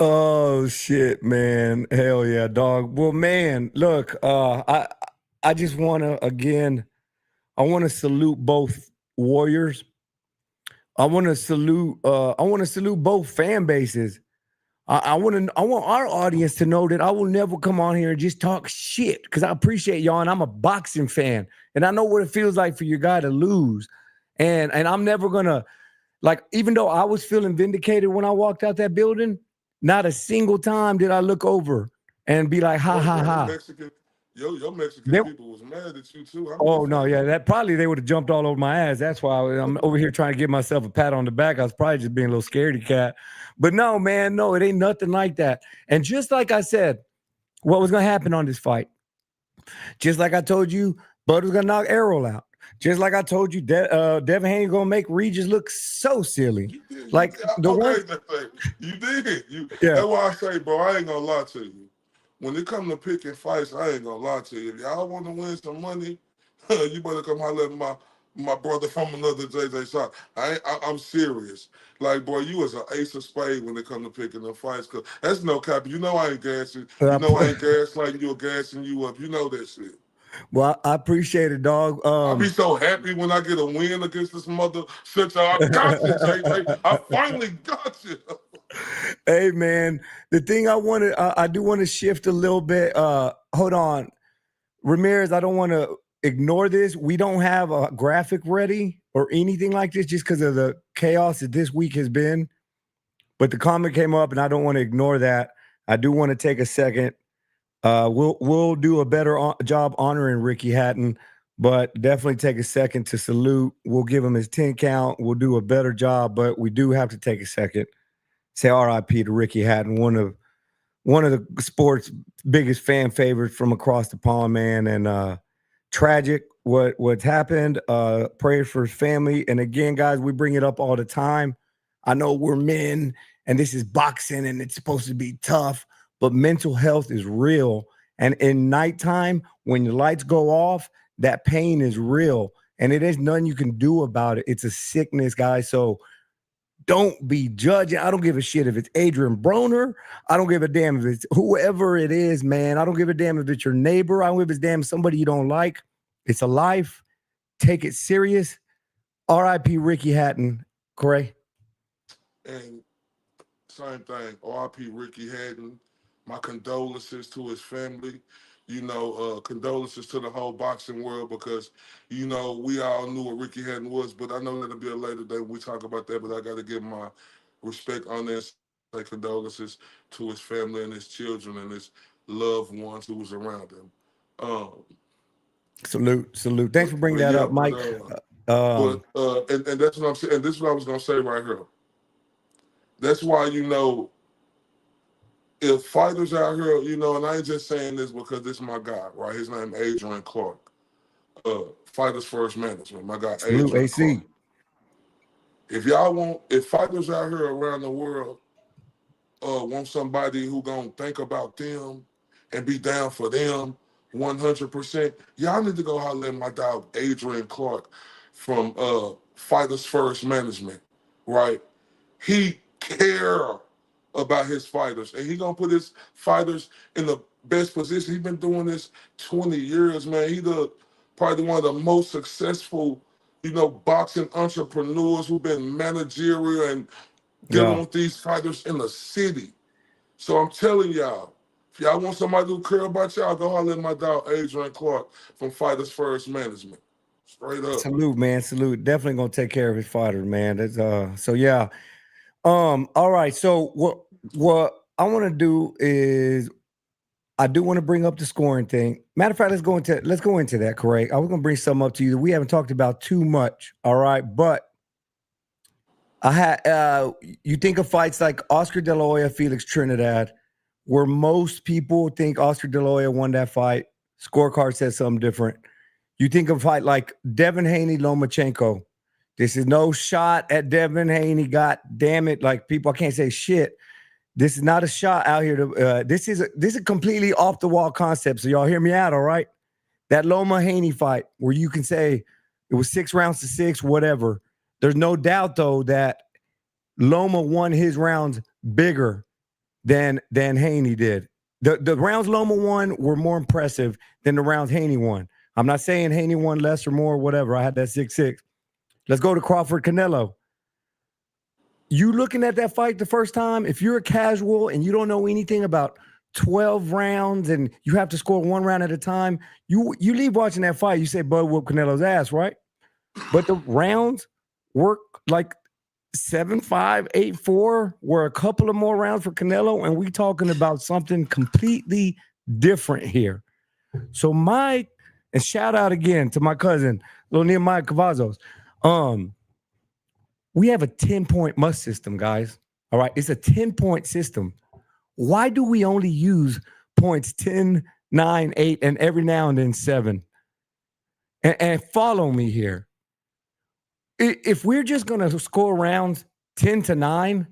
[SPEAKER 1] Oh shit, man. Hell yeah, dog. Well, man, look, I just wanna again, I wanna salute both warriors. I wanna salute both fan bases. I want our audience to know that I will never come on here and just talk shit because I appreciate y'all and I'm a boxing fan and I know what it feels like for your guy to lose. And I'm never gonna, like, even though I was feeling vindicated when I walked out that building, not a single time did I look over and be like, ha, ha, ha.
[SPEAKER 3] Your Mexican people was mad at you too.
[SPEAKER 1] Oh no, yeah, that probably they would have jumped all over my ass. That's why I'm over here trying to give myself a pat on the back. I was probably just being a little scaredy cat. But no, man, no, it ain't nothing like that. And just like I said, what was gonna happen on this fight? Just like I told you, Bud was gonna knock Errol out. Just like I told you, Devin Haney gonna make Regis look so silly. Like the one,
[SPEAKER 3] you did.
[SPEAKER 1] Yeah.
[SPEAKER 3] That's why I say, bro, I ain't gonna lie to you. When it come to picking fights, I ain't gonna lie to you. If y'all want to win some money, you better come holler at my brother from another JJ shop. I'm serious. Like, boy, you was an ace of spades when it come to picking the fights. Cause that's no cap. You know I ain't gassing. You know I ain't gaslighting you or gassing you up. You know that shit.
[SPEAKER 1] Well, I appreciate it, dog.
[SPEAKER 3] I'll be so happy when I get a win against this mother since I got you, JJ. I finally got you.
[SPEAKER 1] Hey, man, the thing I do want to shift a little bit. Hold on. Ramirez, I don't want to ignore this. We don't have a graphic ready or anything like this just because of the chaos that this week has been. But the comment came up, and I don't want to ignore that. I do want to take a second. We'll do a better job honoring Ricky Hatton, but definitely take a second to salute. We'll give him his 10 count. We'll do a better job, but we do have to take a second. Say RIP to Ricky Hatton, one of the sport's biggest fan favorites from across the pond, man. And tragic what's happened. Prayers for his family. And again, guys, we bring it up all the time. I know we're men and this is boxing and it's supposed to be tough, but mental health is real. And in nighttime, when your lights go off, that pain is real. And it is nothing you can do about it. It's a sickness, guys. So don't be judging. I don't give a shit if it's Adrian Broner. I don't give a damn if it's whoever it is, man. I don't give a damn if it's your neighbor. I don't give a damn if somebody you don't like. It's a life. Take it serious. R.I.P. Ricky Hatton. Corey?
[SPEAKER 3] And same thing. R.I.P. Ricky Hatton. My condolences to his family. Condolences to the whole boxing world because, we all knew what Ricky Hatton was, but I know that'll be a later day when we talk about that, but I got to give my respect on this. Say condolences to his family and his children and his loved ones who was around him.
[SPEAKER 1] Salute. Thanks for bringing that up, Mike.
[SPEAKER 3] And that's what I'm saying. And this is what I was going to say right here. That's why, if fighters out here, and I ain't just saying this because this is my guy, right? His name Adrian Clark. Fighters First Management, my guy Adrian
[SPEAKER 1] AC.
[SPEAKER 3] Clark. If fighters out here around the world want somebody who gonna think about them and be down for them 100%, y'all need to go holler at my dog Adrian Clark from Fighters First Management, right? He care about his fighters, and he gonna put his fighters in the best position. He's been doing this 20 years, man. He probably one of the most successful, boxing entrepreneurs who've been managerial and dealing with these fighters in the city. So I'm telling y'all, if y'all want somebody who care about y'all, go holler at my dog Adrian Clark from Fighters First Management. Straight up.
[SPEAKER 1] Salute, man. Salute. Definitely gonna take care of his fighters, man. That's so yeah. All right. So what I want to do is I do want to bring up the scoring thing. Matter of fact, let's go into that, correct? I was gonna bring something up to you that we haven't talked about too much. All right, but I had you think of fights like Oscar De La Hoya, Felix Trinidad, where most people think Oscar De La Hoya won that fight. Scorecard says something different. You think of a fight like Devin Haney, Lomachenko. This is no shot at Devin Haney. God damn it. Like, people, I can't say shit. This is not a shot out here. This is a completely off the wall concept. So y'all hear me out, all right? That Loma Haney fight, where you can say it was 6 rounds to 6, whatever. There's no doubt though that Loma won his rounds bigger than Haney did. The rounds Loma won were more impressive than the rounds Haney won. I'm not saying Haney won less or more, whatever. I had that 6-6. Let's go to Crawford Canelo. You looking at that fight the first time, if you're a casual and you don't know anything about 12 rounds and you have to score one round at a time, you leave watching that fight, you say Bud whooped Canelo's ass, right? But the rounds work like 7-5, 8-4, were a couple of more rounds for Canelo, and we talking about something completely different here. So Mike, and shout out again to my cousin, little Nehemiah Cavazos. We have a 10-point must system, guys. All right, it's a 10-point system. Why do we only use points 10, 9, 8, and every now and then 7? And follow me here. If we're just going to score rounds 10 to 9,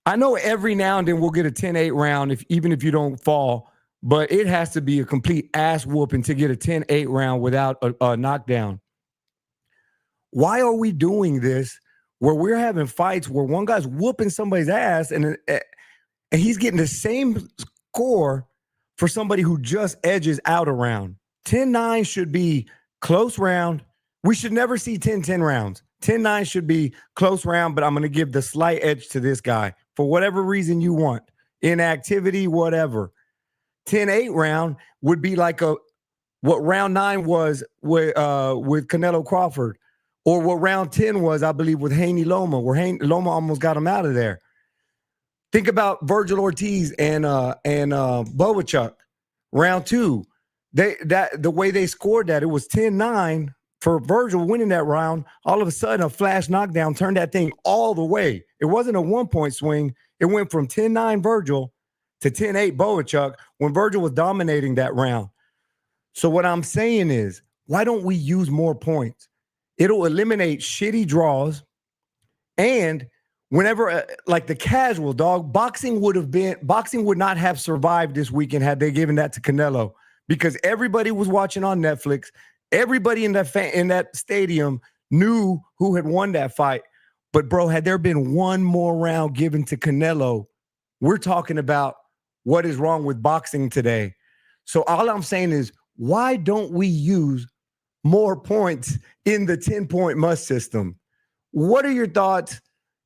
[SPEAKER 1] I know every now and then we'll get a 10-8 round, even if you don't fall, but it has to be a complete ass whooping to get a 10-8 round without a knockdown. Why are we doing this where we're having fights where one guy's whooping somebody's ass and he's getting the same score for somebody who just edges out a round? 10-9 should be close round. We should never see 10-10 rounds. 10-9 should be close round, but I'm going to give the slight edge to this guy for whatever reason you want. Inactivity, whatever. 10-8 round would be like what round 9 was with Canelo-Crawford, or what round 10 was, I believe, with Haney Loma, where Loma almost got him out of there. Think about Virgil Ortiz and Boachuk, round 2. The way they scored that, it was 10-9 for Virgil winning that round. All of a sudden, a flash knockdown turned that thing all the way. It wasn't a 1-point swing. It went from 10-9 Virgil to 10-8 Boachuk when Virgil was dominating that round. So what I'm saying is, why don't we use more points? It'll eliminate shitty draws. And whenever, like the casual dog, boxing would not have survived this weekend had they given that to Canelo, because everybody was watching on Netflix. Everybody in that stadium knew who had won that fight. But bro, had there been one more round given to Canelo, we're talking about what is wrong with boxing today. So all I'm saying is, why don't we use more points in the 10-point must system? What are your thoughts?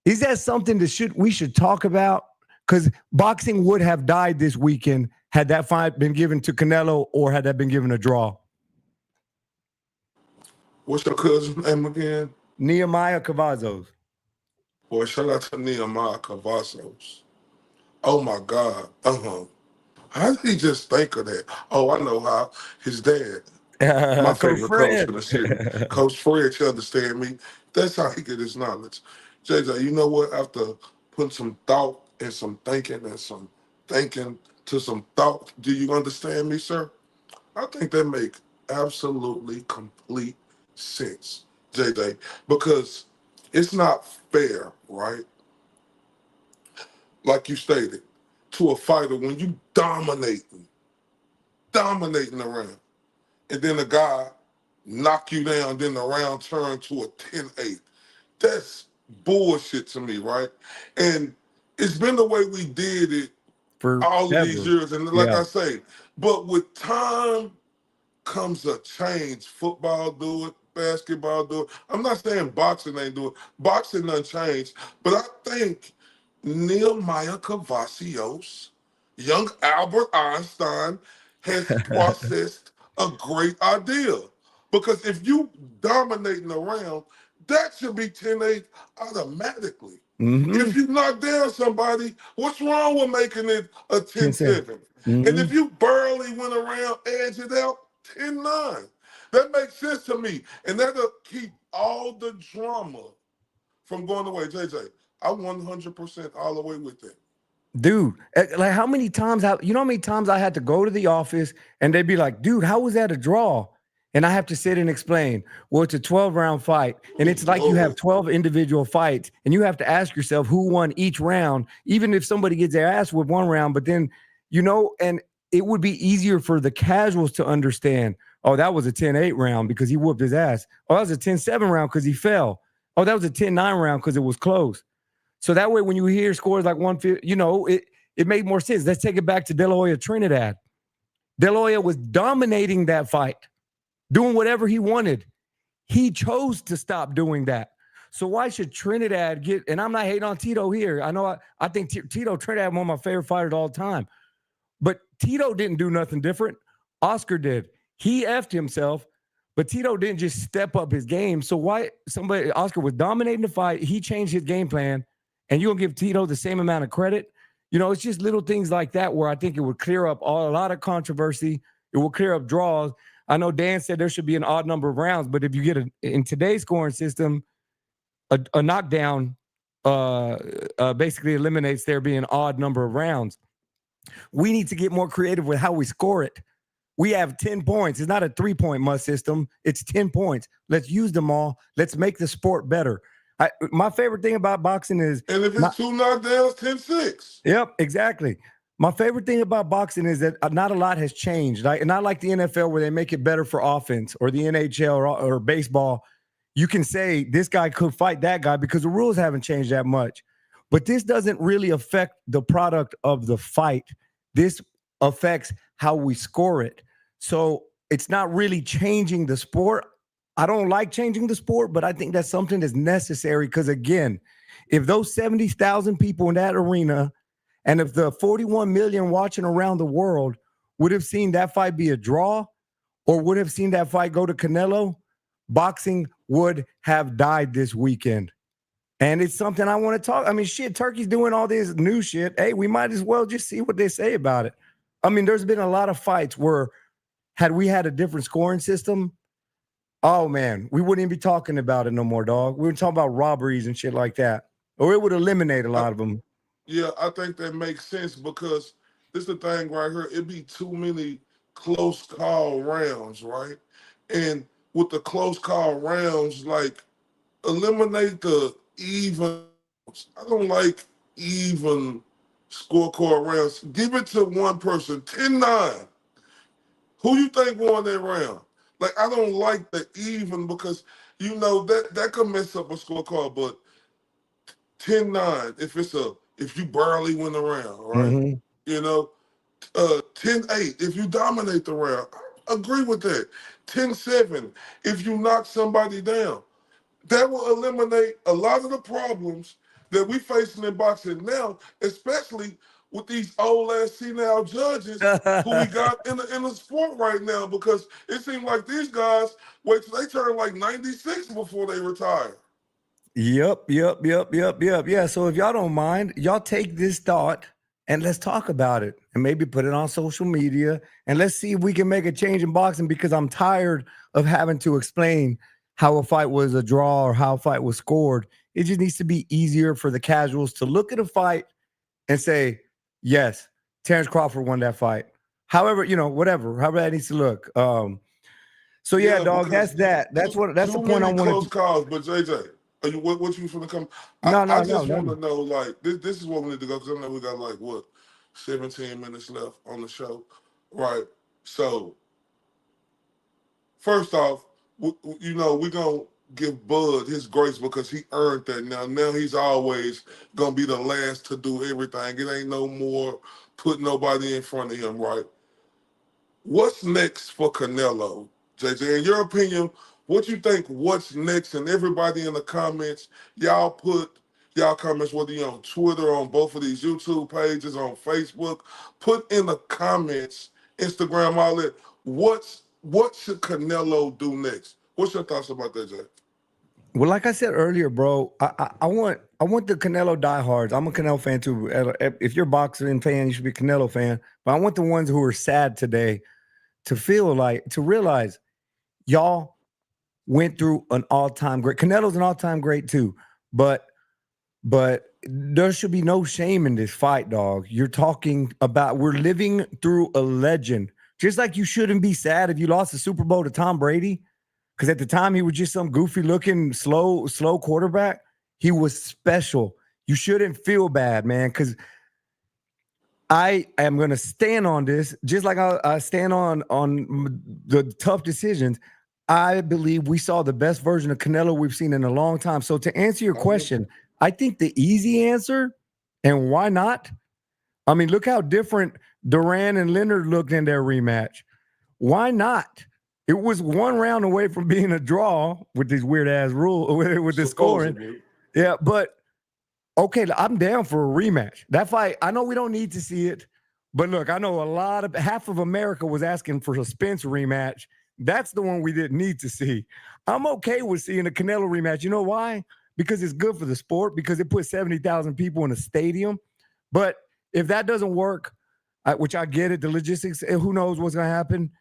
[SPEAKER 1] Is that something that we should talk about? Because boxing would have died this weekend had that fight been given to Canelo, or had that been given a draw.
[SPEAKER 3] What's your cousin's name again?
[SPEAKER 1] Nehemiah Cavazos.
[SPEAKER 3] Boy, shout out to Nehemiah Cavazos. Oh my God. How did he just think of that? Oh, I know how. His dad, my
[SPEAKER 1] Coach
[SPEAKER 3] favorite coach
[SPEAKER 1] Fred.
[SPEAKER 3] in the city, Coach Fred, you understand me? That's how he get his knowledge. JJ, you know what? After putting some thought and some thinking to some thought, do you understand me, sir? I think that make absolutely complete sense, JJ, because it's not fair, right? Like you stated, to a fighter when you dominating around, and then a guy knock you down, then the round turn to a 10-8. That's bullshit to me, right? And it's been the way we did it
[SPEAKER 1] For
[SPEAKER 3] all of these
[SPEAKER 1] ever.
[SPEAKER 3] years. And like
[SPEAKER 1] Yeah.
[SPEAKER 3] I say, but with time comes a change. Football do it, basketball do it. I'm not saying boxing ain't do it. Boxing done changed. But I think Nehemiah Cavazos, young Albert Einstein, has processed a great idea. Because if you dominating around, that should be 10-8 automatically.
[SPEAKER 1] Mm-hmm.
[SPEAKER 3] If you knock down somebody, what's wrong with making it a
[SPEAKER 1] 10-7.
[SPEAKER 3] 10-7? And
[SPEAKER 1] Mm-hmm.
[SPEAKER 3] if you barely went around, edge it out, 10-9. That makes sense to me. And that'll keep all the drama from going away. JJ, I'm 100% all the way with that.
[SPEAKER 1] Dude, like how many times you know how many times I had to go to the office and they'd be like, dude, how was that a draw? And I have to sit and explain, well, it's a 12-round fight. And it's like you have 12 individual fights and you have to ask yourself who won each round, even if somebody gets their ass with one round. But then, and it would be easier for the casuals to understand, oh, that was a 10-8 round because he whooped his ass. Oh, that was a 10-7 round because he fell. Oh, that was a 10-9 round because it was close. So that way, when you hear scores like 150, it made more sense. Let's take it back to De La Hoya Trinidad. De La Hoya was dominating that fight, doing whatever he wanted. He chose to stop doing that. So why should Trinidad get, and I'm not hating on Tito here. I know I think Tito Trinidad, one of my favorite fighters of all time. But Tito didn't do nothing different. Oscar did. He effed himself, but Tito didn't just step up his game. So why Oscar was dominating the fight. He changed his game plan. And you'll give Tito the same amount of credit. It's just little things like that where I think it would clear up a lot of controversy. It will clear up draws. I know Dan said there should be an odd number of rounds, but if you get in today's scoring system, a knockdown basically eliminates there being an odd number of rounds. We need to get more creative with how we score it. We have 10 points. It's not a 3-point must system. It's 10 points. Let's use them all. Let's make the sport better. My favorite thing about boxing is...
[SPEAKER 3] And if it's 2 knockdowns, 10-6.
[SPEAKER 1] Yep, exactly. My favorite thing about boxing is that not a lot has changed. Not like the NFL where they make it better for offense, or the NHL or baseball. You can say this guy could fight that guy because the rules haven't changed that much. But this doesn't really affect the product of the fight. This affects how we score it. So it's not really changing the sport. I don't like changing the sport, but I think that's something that's necessary because, again, if those 70,000 people in that arena and if the 41 million watching around the world would have seen that fight be a draw or would have seen that fight go to Canelo, boxing would have died this weekend. And it's something I want to talk. I mean, shit, Turkey's doing all this new shit. Hey, we might as well just see what they say about it. I mean, there's been a lot of fights where had we had a different scoring system, oh, man, we wouldn't even be talking about it no more, dog. We would talk about robberies and shit like that. Or it would eliminate a lot of them.
[SPEAKER 3] Yeah, I think that makes sense because this is the thing right here. It'd be too many close call rounds, right? And with the close call rounds, like, eliminate the even. I don't like even scorecard rounds. Give it to one person, 10-9. Who you think won that round? Like, I don't like the even because, that could mess up a scorecard, but 10-9, if you barely win the round, right?
[SPEAKER 1] Mm-hmm.
[SPEAKER 3] 10-8, if you dominate the round. I agree with that. 10-7, if you knock somebody down. That will eliminate a lot of the problems that we facing in boxing now, especially with these old ass senile judges who we got in the sport right now, because it seems like these guys wait till they turn like 96 before they retire.
[SPEAKER 1] Yep. Yeah, so if y'all don't mind, y'all take this thought and let's talk about it and maybe put it on social media and let's see if we can make a change in boxing, because I'm tired of having to explain how a fight was a draw or how a fight was scored. It just needs to be easier for the casuals to look at a fight and say, yes, Terence Crawford won that fight. However, however that needs to look. So yeah, dog, that's that. That's the point I wanted.
[SPEAKER 3] Close calls, but JJ, what you finna come?
[SPEAKER 1] No,
[SPEAKER 3] I just want to know, like, this is what we need to go, because I know we got 17 minutes left on the show, right? So first off, we're gonna give Bud his grace because he earned that. Now he's always gonna be the last to do everything. It ain't no more put nobody in front of him, right? What's next for Canelo, JJ? In your opinion, what you think what's next? And everybody in the comments, y'all put y'all comments, whether you're on Twitter, on both of these YouTube pages, on Facebook, put in the comments, Instagram, all that. What should Canelo do next? What's your thoughts about that, Jay?
[SPEAKER 1] Well, like I said earlier, bro, I want the Canelo diehards. I'm a Canelo fan too. If you're a boxing fan, you should be a Canelo fan. But I want the ones who are sad today to realize y'all went through an all-time great. Canelo's an all-time great too. But there should be no shame in this fight, dog. You're talking about we're living through a legend. Just like you shouldn't be sad if you lost the Super Bowl to Tom Brady, because at the time he was just some goofy looking, slow quarterback. He was special. You shouldn't feel bad, man, because I am going to stand on this, just like I stand on the tough decisions. I believe we saw the best version of Canelo we've seen in a long time. So to answer your question, I think the easy answer, and why not? I mean, look how different Duran and Leonard looked in their rematch. Why not? It was one round away from being a draw with this weird ass rule with the scoring. Yeah, but okay, I'm down for a rematch. That fight, I know we don't need to see it, but look, I know half of America was asking for a Spence rematch. That's the one we didn't need to see. I'm okay with seeing a Canelo rematch. You know why? Because it's good for the sport, because it puts 70,000 people in a stadium. But if that doesn't work, which I get it, the logistics, who knows what's going to happen.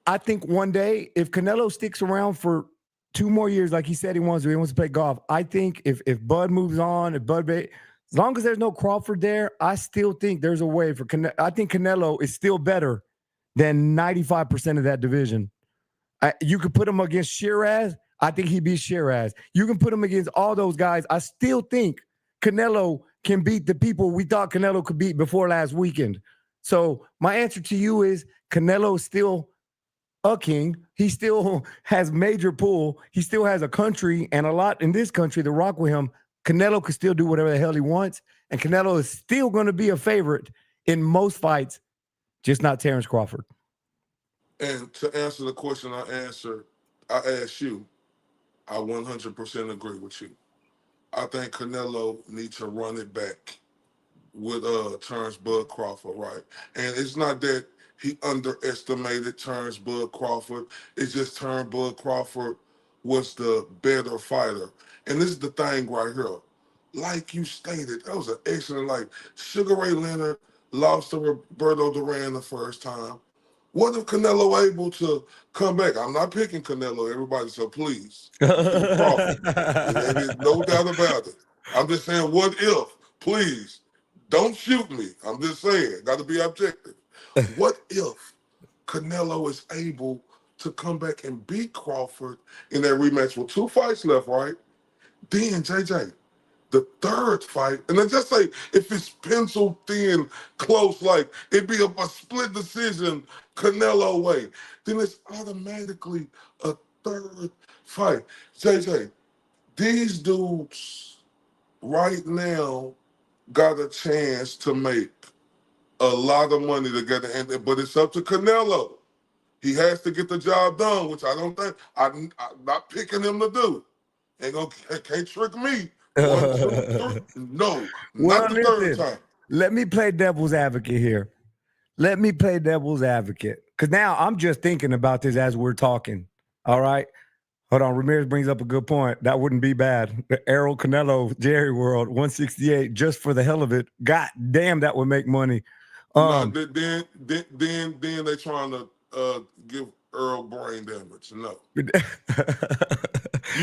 [SPEAKER 1] I think one day, if Canelo sticks around for 2 more years, like he said he wants to play golf. I think if Bud moves on, as long as there's no Crawford there, I still think there's a way for Canelo. I think Canelo is still better than 95% of that division. You could put him against Shiraz. I think he beats Shiraz. You can put him against all those guys. I still think Canelo can beat the people we thought Canelo could beat before last weekend. So my answer to you is Canelo is still a king. He still has major pull. He still has a country and a lot in this country to rock with him. Canelo can still do whatever the hell he wants. And Canelo is still going to be a favorite in most fights, just not Terence Crawford.
[SPEAKER 3] And to answer the question I asked you, I 100% agree with you. I think Canelo needs to run it back with Terence Bud Crawford, right? And it's not that he underestimated Terence Bud Crawford. It's just Terence Bud Crawford was the better fighter. And this is the thing right here. Like you stated, that was an excellent, like Sugar Ray Leonard lost to Roberto Duran the first time. What if Canelo able to come back? I'm not picking Canelo, everybody, so please. Crawford. There is no doubt about it. I'm just saying, what if? Please, don't shoot me. I'm just saying, got to be objective. What if Canelo is able to come back and beat Crawford in that rematch with 2 fights left, right? Then, JJ, the third fight, and then just say if it's pencil thin, close, like it'd be a split decision, Canelo way, then it's automatically a third fight. JJ, these dudes right now got a chance to make a lot of money together, but it's up to Canelo. He has to get the job done, which I don't think I'm not picking him to do. Can't trick me. 1, 2, 3. No,
[SPEAKER 1] well,
[SPEAKER 3] not the third time.
[SPEAKER 1] Let me play devil's advocate here. Because now I'm just thinking about this as we're talking. All right. Hold on. Ramirez brings up a good point. That wouldn't be bad. The Errol Canelo, Jerry World, 168, just for the hell of it. God damn, that would make money.
[SPEAKER 3] No, then they trying to give Earl brain damage. No. You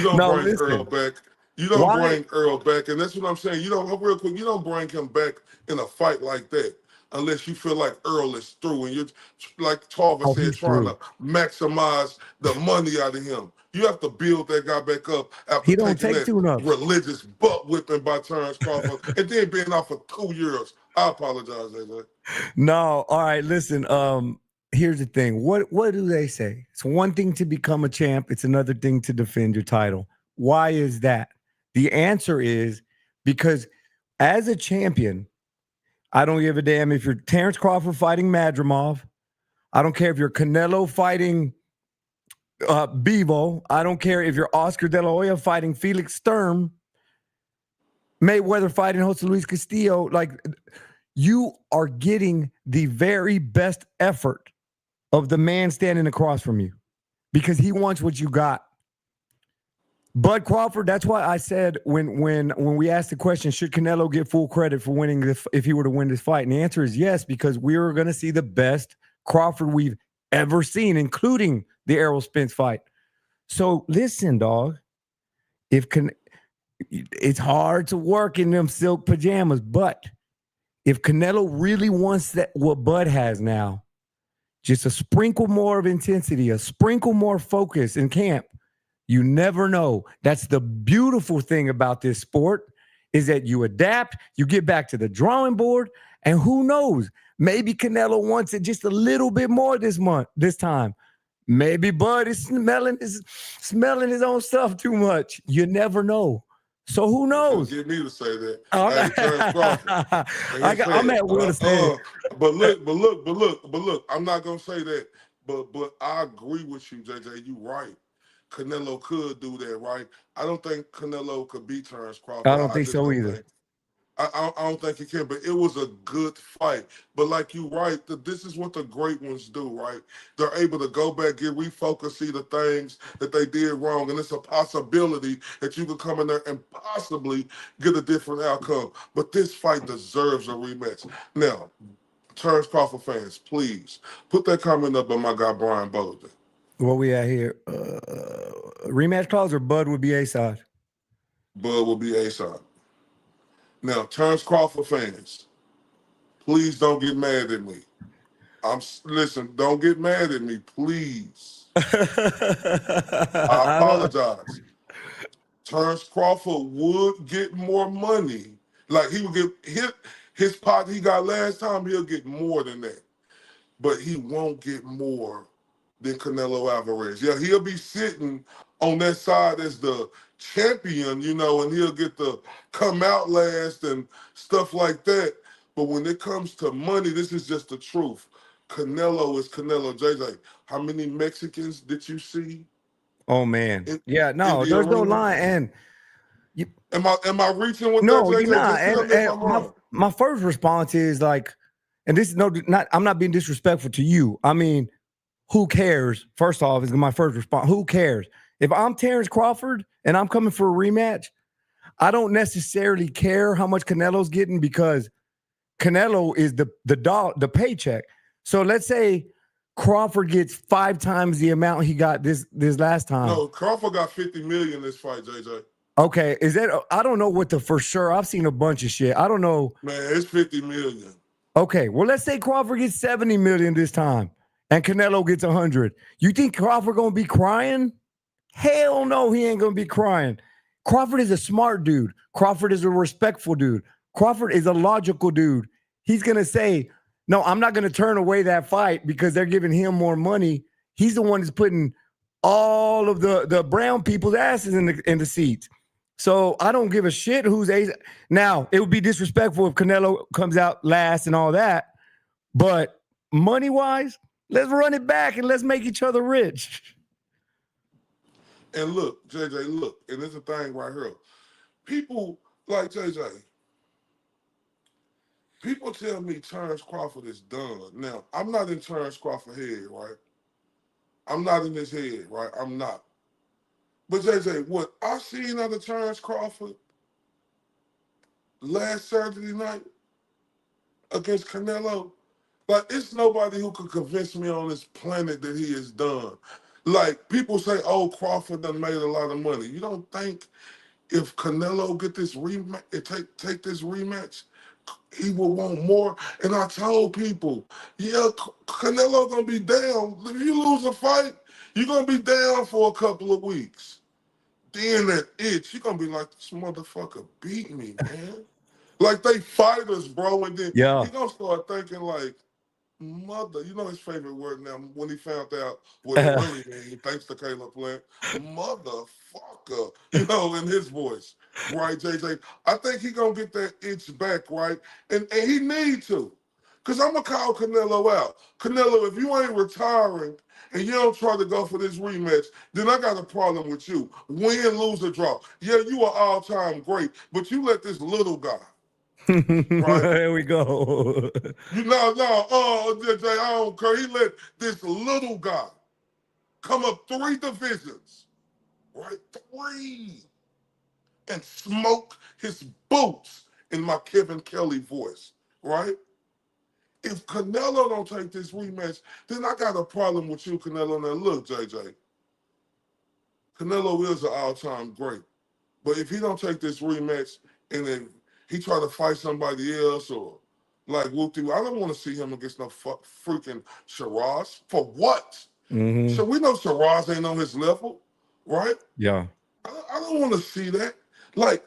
[SPEAKER 3] don't bring Earl back. You don't bring Earl back, and that's what I'm saying. You don't, real quick, you don't bring him back in a fight like that unless you feel like Earl is through, and you're, like Tarver said, trying to maximize the money out of him. You have to build that guy back up after taking that religious butt whipping by Terence Crawford and then being out for 2 years. I apologize, AJ.
[SPEAKER 1] No, all right, listen, here's the thing. What do they say? It's one thing to become a champ. It's another thing to defend your title. Why is that? The answer is because as a champion, I don't give a damn if you're Terence Crawford fighting Madrimov. I don't care if you're Canelo fighting Bivol. I don't care if you're Oscar De La Hoya fighting Felix Sturm. Mayweather fighting Jose Luis Castillo. Like, you are getting the very best effort of the man standing across from you because he wants what you got. Bud Crawford, that's why I said when we asked the question, should Canelo get full credit for winning if he were to win this fight? And the answer is yes, because we are going to see the best Crawford we've ever seen, including the Errol Spence fight. So listen, dog, It's hard to work in them silk pajamas, but if Canelo really wants that, what Bud has now, just a sprinkle more of intensity, a sprinkle more focus in camp, you never know. That's the beautiful thing about this sport is that you adapt, you get back to the drawing board, and who knows? Maybe Canelo wants it just a little bit more this time. Maybe Bud is smelling his own stuff too much. You never know. So who knows?
[SPEAKER 3] Get me to say that.
[SPEAKER 1] I'm,
[SPEAKER 3] Hey, Terence Crawford.
[SPEAKER 1] I'm at will to say it.
[SPEAKER 3] But look. I'm not gonna say that. But I agree with you, JJ. You right. Canelo could do that, right? I don't think Canelo could beat Terence Crawford.
[SPEAKER 1] I don't think
[SPEAKER 3] just
[SPEAKER 1] so
[SPEAKER 3] don't
[SPEAKER 1] either.
[SPEAKER 3] think. I don't think he can, but it was a good fight. But like you right, this is what the great ones do, right? They're able to go back, get refocused, see the things that they did wrong, and it's a possibility that you could come in there and possibly get a different outcome. But this fight deserves a rematch. Now, Terence Crawford fans, please put that comment up on my guy Brian Bolden.
[SPEAKER 1] What we at here? Rematch clause or Bud would be A side?
[SPEAKER 3] Bud will be A side. Now, Terence Crawford fans, please don't get mad at me. Listen, don't get mad at me, please. I apologize. Terence Crawford would get more money. Like he would get his pot he got last time, he'll get more than that. But he won't get more than Canelo Alvarez. Yeah, he'll be sitting on that side as the champion, and he'll get to come out last and stuff like that. But when it comes to money, this is just the truth. Canelo is Canelo. JJ, how many Mexicans did you see?
[SPEAKER 1] Oh man, there's no line. And
[SPEAKER 3] am I reaching with
[SPEAKER 1] no,
[SPEAKER 3] that, JJ?
[SPEAKER 1] You're not.
[SPEAKER 3] Just tell me if I'm wrong.
[SPEAKER 1] My first response is like, and this is I'm not being disrespectful to you. I mean, who cares? First off, is my first response. Who cares? If I'm Terence Crawford and I'm coming for a rematch, I don't necessarily care how much Canelo's getting because Canelo is the paycheck. So let's say Crawford gets 5 times the amount he got this last time.
[SPEAKER 3] No, Crawford got $50 million this fight, JJ.
[SPEAKER 1] Okay, is that? I don't know what the for sure. I've seen a bunch of shit. I don't know.
[SPEAKER 3] Man, it's $50 million.
[SPEAKER 1] Okay, well let's say Crawford gets 70 million this time, and Canelo gets 100. You think Crawford gonna be crying? Hell no, he ain't gonna be crying. Crawford is a smart dude. Crawford is a respectful dude. Crawford is a logical dude. He's gonna say, no, I'm not gonna turn away that fight because they're giving him more money. He's the one that's putting all of the brown people's asses in the seats. So I don't give a shit who's a. Now, it would be disrespectful if Canelo comes out last and all that. But money-wise, let's run it back and let's make each other rich.
[SPEAKER 3] And look, JJ, look, and there's a thing right here. People like JJ, people tell me Terence Crawford is done. Now, I'm not in Terence Crawford's head, right? I'm not in his head, right? I'm not. But JJ, what I seen out of Terence Crawford last Saturday night against Canelo, like it's nobody who could convince me on this planet that he is done. Like people say, oh, Crawford done made a lot of money. You don't think if Canelo get this rematch, take this rematch, he will want more? And I told people, yeah, Canelo gonna be down. If you lose a fight, you're gonna be down for a couple of weeks. Then that itch, you're gonna be like, this motherfucker beat me, man. Like they fighters, bro. And then he gonna start thinking like, mother, his favorite word now when he found out what it really means, thanks to Caleb Plant, motherfucker, in his voice, right, JJ? I think he gonna get that itch back, right? And he need to. Because I'm gonna call Canelo out. Canelo, if you ain't retiring and you don't try to go for this rematch, then I got a problem with you. Win, lose, or draw. Yeah, you are all-time great, but you let this little guy, right?
[SPEAKER 1] There we go.
[SPEAKER 3] JJ, I don't care. He let this little guy come up 3 divisions, right? 3, and smoke his boots in my Kevin Kelly voice, right? If Canelo don't take this rematch, then I got a problem with you, Canelo. Now look, JJ, Canelo is an all-time great. But if he don't take this rematch and then he try to fight somebody else or like whoop I don't want to see him against no freaking Shiraz. For what? So we know Shiraz ain't on his level, right?
[SPEAKER 1] Yeah.
[SPEAKER 3] I don't want to see that. Like,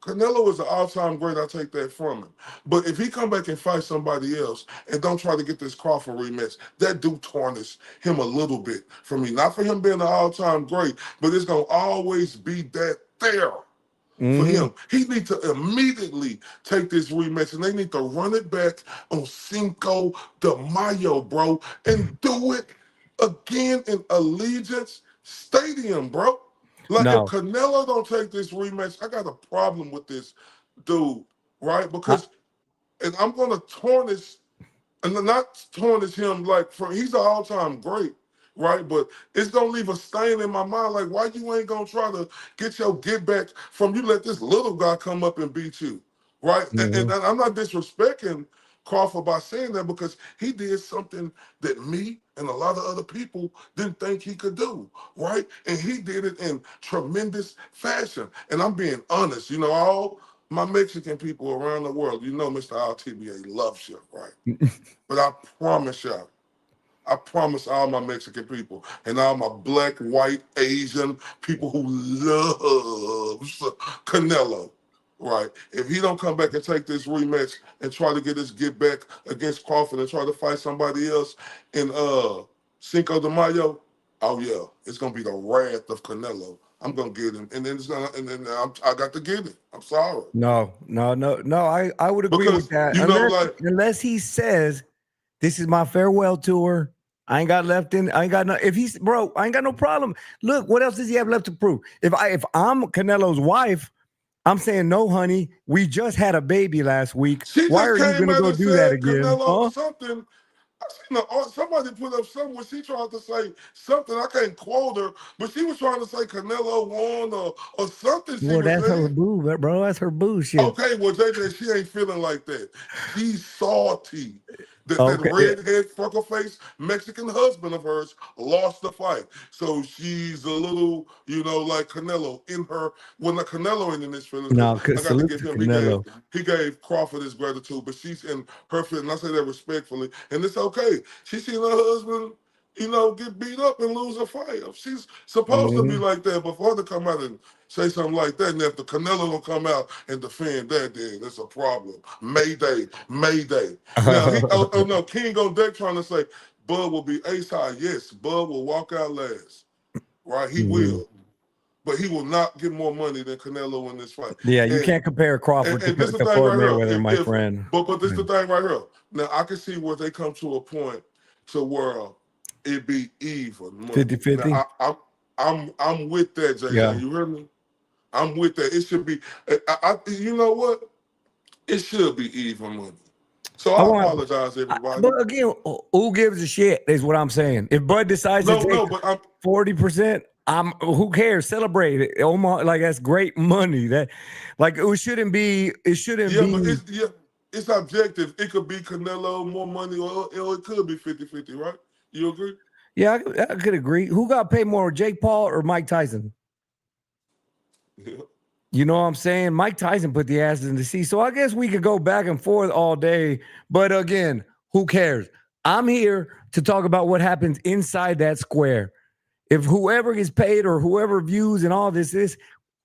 [SPEAKER 3] Canelo is an all-time great. I take that from him. But if he come back and fight somebody else and don't try to get this Crawford rematch, that do tarnish him a little bit for me. Not for him being an all-time great, but it's gonna always be that there for him. He needs to immediately take this rematch and they need to run it back on Cinco de Mayo, bro, and do it again in Allegiance Stadium, bro. Like, if
[SPEAKER 1] No.
[SPEAKER 3] Canelo don't take this rematch, I got a problem with this dude, right? Because, and I'm going to tarnish, and not tarnish him like, he's an all-time great, right? But it's going to leave a stain in my mind, like, why you ain't going to try to get your get back from you let this little guy come up and beat you, right? And I'm not disrespecting Crawford by saying that because he did something that me and a lot of other people didn't think he could do, right? And he did it in tremendous fashion. And I'm being honest, you know, all my Mexican people around the world, you know Mr. IOTBA loves you, right? But I promise y'all, I promise all my Mexican people and all my black, white, Asian people who loves Canelo, right? If he don't come back and take this rematch and try to get his get back against Crawford and try to fight somebody else in Cinco de Mayo, oh yeah, it's gonna be the wrath of Canelo. I'm gonna get him, and then I got to get it. I'm sorry.
[SPEAKER 1] No. I would agree
[SPEAKER 3] Because
[SPEAKER 1] with that.
[SPEAKER 3] you know, like,
[SPEAKER 1] Unless he says, "This is my farewell tour. I ain't got left in. I ain't got no." If he's bro, I ain't got no problem. Look, what else does he have left to prove? If I'm Canelo's wife, I'm saying no, honey. We just had a baby last week.
[SPEAKER 3] she
[SPEAKER 1] Why
[SPEAKER 3] just
[SPEAKER 1] are you
[SPEAKER 3] came
[SPEAKER 1] gonna
[SPEAKER 3] out
[SPEAKER 1] go
[SPEAKER 3] and
[SPEAKER 1] do that
[SPEAKER 3] said
[SPEAKER 1] again?
[SPEAKER 3] Canelo
[SPEAKER 1] Huh?
[SPEAKER 3] something. I seen somebody put up something where she tried to say something. I can't quote her, but she was trying to say Canelo won or something she
[SPEAKER 1] Well,
[SPEAKER 3] was
[SPEAKER 1] that's her
[SPEAKER 3] saying.
[SPEAKER 1] boo, bro. That's her boo shit.
[SPEAKER 3] Okay, well, JJ, she ain't feeling like that. She's salty. That
[SPEAKER 1] Okay.
[SPEAKER 3] redhead, freckle-faced Mexican husband of hers lost the fight. So she's a little, you know, like Canelo in her. Well, not Canelo ain't in his feelings because
[SPEAKER 1] No,
[SPEAKER 3] I got to
[SPEAKER 1] salute
[SPEAKER 3] give
[SPEAKER 1] to
[SPEAKER 3] him,
[SPEAKER 1] Canelo.
[SPEAKER 3] he gave Crawford his gratitude, but she's in her feelings. I say that respectfully, and it's okay. She seen her husband, you know, get beat up and lose a fight. She's supposed to be like that, but for her to come out and say something like that, and if the Canelo will come out and defend that, then it's a problem. Mayday, Mayday. Now, oh no, King on deck trying to say, Bud will be ace high. Yes, Bud will walk out last, right? He will. But he will not get more money than Canelo in this fight.
[SPEAKER 1] Yeah, you
[SPEAKER 3] And
[SPEAKER 1] can't compare Crawford
[SPEAKER 3] and this is the
[SPEAKER 1] to
[SPEAKER 3] thing
[SPEAKER 1] Floyd
[SPEAKER 3] right
[SPEAKER 1] Mayweather,
[SPEAKER 3] here.
[SPEAKER 1] my friend.
[SPEAKER 3] But this is the thing right here. Now I can see where they come to a point to where it be even money.
[SPEAKER 1] 50-50?
[SPEAKER 3] Now I'm with that, JJ.
[SPEAKER 1] Yeah.
[SPEAKER 3] You hear me? I'm with that. It should be. You know what? It should be even money. So
[SPEAKER 1] I
[SPEAKER 3] I
[SPEAKER 1] want,
[SPEAKER 3] apologize, everybody.
[SPEAKER 1] but again, who gives a shit is what I'm saying. If Bud decides to take
[SPEAKER 3] But I'm
[SPEAKER 1] 40%, who cares? Celebrate it. Oh my, like that's great money. That like it shouldn't be. It shouldn't
[SPEAKER 3] but
[SPEAKER 1] be.
[SPEAKER 3] it's objective. It could be Canelo more money, or it could be 50-50, right? You agree?
[SPEAKER 1] Yeah, I could agree. Who got paid more, Jake Paul or Mike Tyson?
[SPEAKER 3] Yeah.
[SPEAKER 1] You know what I'm saying? Mike Tyson put the asses in the seat. So I guess we could go back and forth all day. But again, who cares? I'm here to talk about what happens inside that square. If whoever gets paid or whoever views and all this is,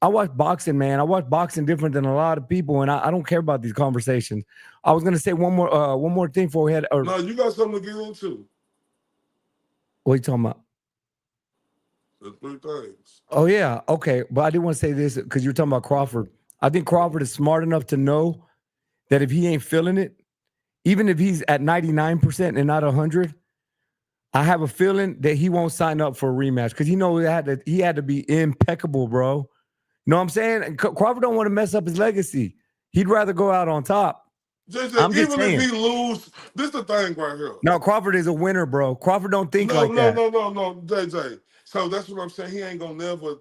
[SPEAKER 1] I watch boxing, man. I watch boxing different than a lot of people, and I don't care about these conversations. I was gonna say one more thing before we had.
[SPEAKER 3] No, you got something to get into.
[SPEAKER 1] What are you talking about?
[SPEAKER 3] The three things.
[SPEAKER 1] Oh yeah, okay. But I did want to say this because you're talking about Crawford. I think Crawford is smart enough to know that if he ain't feeling it, even if he's at 99% and not 100, I have a feeling that he won't sign up for a rematch because he had to be impeccable, bro. You know what I'm saying? And Crawford don't want to mess up his legacy. He'd rather go out on top. I'm
[SPEAKER 3] JJ,
[SPEAKER 1] just
[SPEAKER 3] even if
[SPEAKER 1] saying.
[SPEAKER 3] he lose, this is the thing right here.
[SPEAKER 1] No, Crawford is a winner, bro. Crawford don't think
[SPEAKER 3] No,
[SPEAKER 1] like that.
[SPEAKER 3] JJ. So that's what I'm saying. He ain't gonna never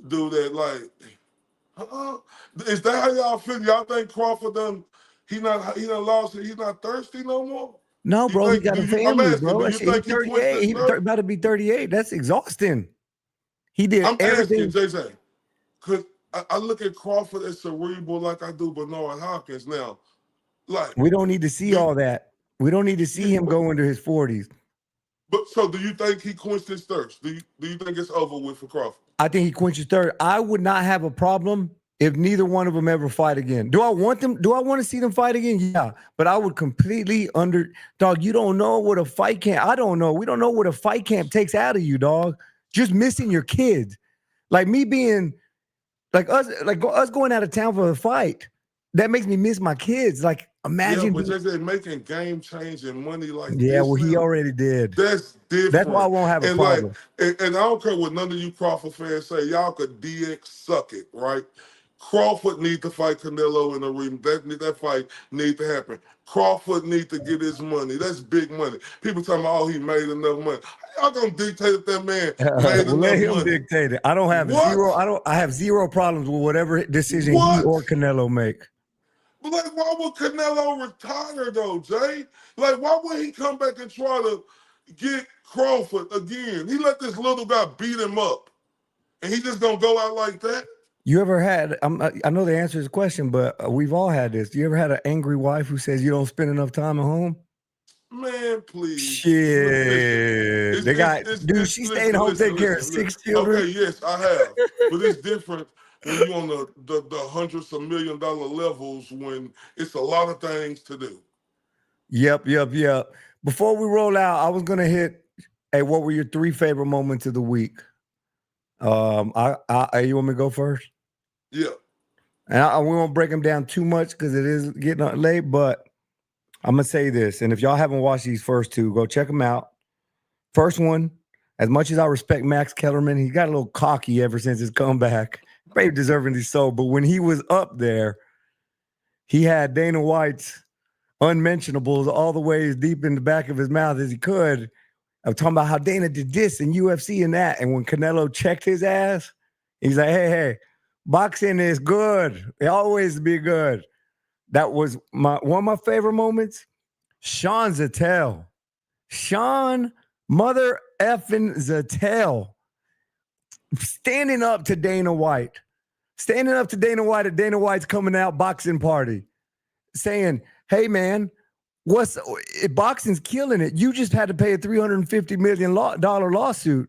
[SPEAKER 3] do that. Like, is that how y'all feel? Y'all think Crawford he done lost it? He's not thirsty no more.
[SPEAKER 1] No,
[SPEAKER 3] You
[SPEAKER 1] bro, he
[SPEAKER 3] think?
[SPEAKER 1] got
[SPEAKER 3] Do
[SPEAKER 1] a
[SPEAKER 3] you? I'm
[SPEAKER 1] family,
[SPEAKER 3] asking.
[SPEAKER 1] bro.
[SPEAKER 3] Do
[SPEAKER 1] That
[SPEAKER 3] you
[SPEAKER 1] shit, he
[SPEAKER 3] think he quenched
[SPEAKER 1] 38.
[SPEAKER 3] his
[SPEAKER 1] He
[SPEAKER 3] thirst?
[SPEAKER 1] about to be 38. That's exhausting. He did
[SPEAKER 3] I'm asking
[SPEAKER 1] everything.
[SPEAKER 3] JJ. Cause I look at Crawford as cerebral like I do Bernard Hopkins now. Like,
[SPEAKER 1] We don't need to see all that. We don't need to see him go into his 40s.
[SPEAKER 3] But so, do you think he quenched his thirst? Do you think it's over with for Crawford?
[SPEAKER 1] I think he quenches third. I would not have a problem if neither one of them ever fight again. Do I want them? Do I want to see them fight again? Yeah, but I would completely dog. You don't know what a fight camp. I don't know. We don't know what a fight camp takes out of you, dog. Just missing your kids, like me being, like us going out of town for a fight. That makes me miss my kids. Like imagine.
[SPEAKER 3] Yeah, but they're making game changing money like
[SPEAKER 1] yeah,
[SPEAKER 3] this.
[SPEAKER 1] well, he
[SPEAKER 3] now.
[SPEAKER 1] already did.
[SPEAKER 3] That's different.
[SPEAKER 1] That's why I won't have a problem.
[SPEAKER 3] And I don't care what none of you Crawford fans say. Y'all could DX suck it, right? Crawford need to fight Canelo in the ring. That fight need to happen. Crawford need to get his money. That's big money. People talking about, oh, he made enough money. How y'all gonna dictate if that man made
[SPEAKER 1] well, let
[SPEAKER 3] enough
[SPEAKER 1] him
[SPEAKER 3] money?
[SPEAKER 1] dictate it. I don't have zero. I have zero problems with whatever decision he or Canelo make.
[SPEAKER 3] But like, why would Canelo retire though, Jay? Like, why would he come back and try to get Crawford again? He let this little guy beat him up, and he just gonna go out like that?
[SPEAKER 1] You ever had? I know the answer to this question, but we've all had this. You ever had an angry wife who says you don't spend enough time at home?
[SPEAKER 3] Man, please.
[SPEAKER 1] Shit. She stayed home taking care of 6 children.
[SPEAKER 3] Okay, yes, I have. But it's different when you're on the hundreds of $1 million levels when it's a lot of things to do.
[SPEAKER 1] Yep. Before we roll out, I was gonna hit. Hey, what were your 3 favorite moments of the week? You want me to go first?
[SPEAKER 3] Yeah.
[SPEAKER 1] And we won't break them down too much because it is getting late, but I'm going to say this. And if y'all haven't watched these first 2, go check them out. First one, as much as I respect Max Kellerman, he got a little cocky ever since his comeback. Maybe deserving his soul. But when he was up there, he had Dana White's unmentionables all the way as deep in the back of his mouth as he could. I'm talking about how Dana did this and UFC and that. And when Canelo checked his ass, he's like, hey, boxing is good. It always be good. That was one of my favorite moments. Sean Zattel. Sean mother effing Zattel standing up to Dana White. Standing up to Dana White at Dana White's coming out boxing party. Saying, hey, man, boxing's killing it. You just had to pay a $350 million lawsuit.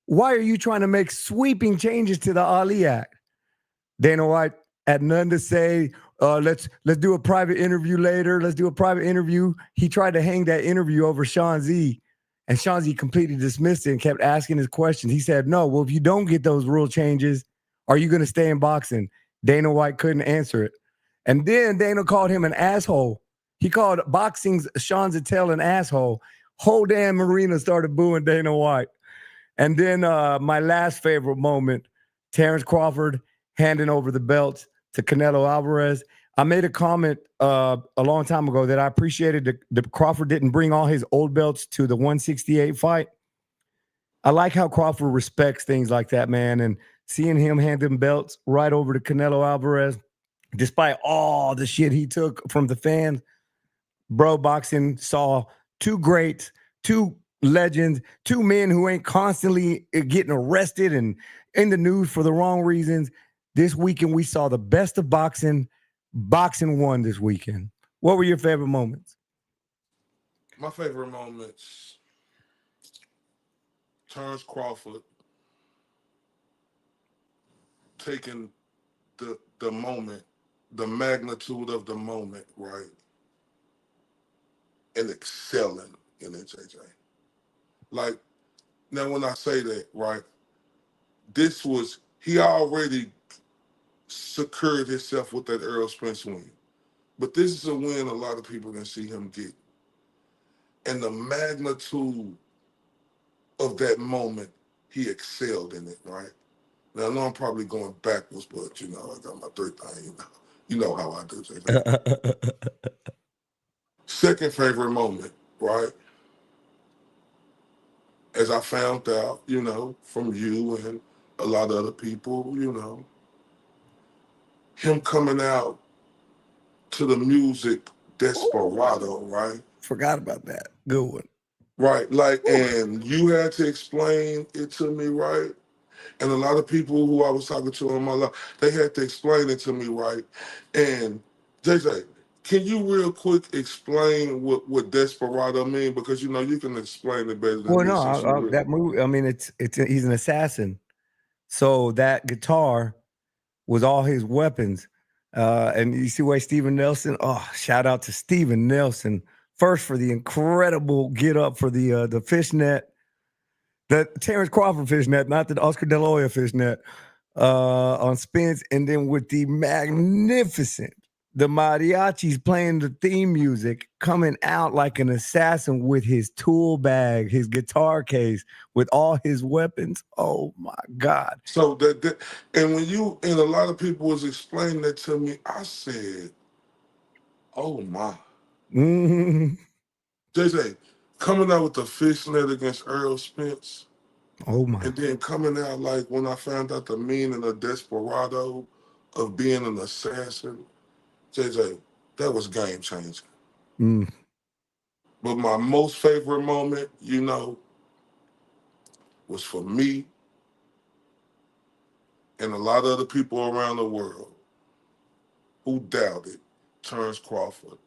[SPEAKER 1] Why are you trying to make sweeping changes to the Ali Act? Dana White had none to say. Let's do a private interview later. Let's do a private interview. He tried to hang that interview over Sean Z, and Sean Z completely dismissed it and kept asking his questions. He said, no, well, if you don't get those rule changes, are you going to stay in boxing? Dana White couldn't answer it. And then Dana called him an asshole. He called boxing's Sean Zattel an asshole. Whole damn arena started booing Dana White. And then my last favorite moment, Terence Crawford handing over the belts to Canelo Alvarez. I made a comment a long time ago that I appreciated that Crawford didn't bring all his old belts to the 168 fight. I like how Crawford respects things like that, man. And seeing him hand them belts right over to Canelo Alvarez, despite all the shit he took from the fans, bro, boxing saw 2 greats, 2 legends, 2 men who ain't constantly getting arrested and in the news for the wrong reasons. This weekend, we saw the best of boxing. Boxing won this weekend. What were your favorite moments?
[SPEAKER 3] My favorite moments, Terence Crawford taking the moment, the magnitude of the moment, right, and excelling in it, JJ. Like, now when I say that, right, he already secured himself with that Earl Spence win. But this is a win a lot of people didn't see him get. And the magnitude of that moment, he excelled in it, right? Now, I know I'm probably going backwards, but, I got my 3rd thing. You know how I do, JJ. Second favorite moment, right? As I found out, from you and a lot of other people, him coming out to the music Desperado, right?
[SPEAKER 1] Forgot about that. Good one.
[SPEAKER 3] Right, and you had to explain it to me, right? And a lot of people who I was talking to in my life, they had to explain it to me, right? And JJ, can you real quick explain what desperado mean? Because you know you can explain it better than
[SPEAKER 1] Well,
[SPEAKER 3] me
[SPEAKER 1] no,
[SPEAKER 3] since you real.
[SPEAKER 1] that movie. I mean, it's he's an assassin. So that guitar was all his weapons. And you see why Steven Nelson. Oh, shout out to Steven Nelson first for the incredible get up for the fishnet, the Terence Crawford fishnet, not the Oscar De La Hoya fishnet, on spins, and then with the magnificent, the mariachis playing the theme music, coming out like an assassin with his tool bag, his guitar case, with all his weapons. Oh my God.
[SPEAKER 3] So that and when you and a lot of people was explaining that to me, I said, "Oh my."
[SPEAKER 1] Mhm.
[SPEAKER 3] JJ coming out with the fishnet against Earl Spence,
[SPEAKER 1] Oh my.
[SPEAKER 3] and then coming out like when I found out the meaning of desperado, of being an assassin, JJ, that was game changing.
[SPEAKER 1] Mm.
[SPEAKER 3] But my most favorite moment, was for me and a lot of other people around the world who doubted Terence Crawford,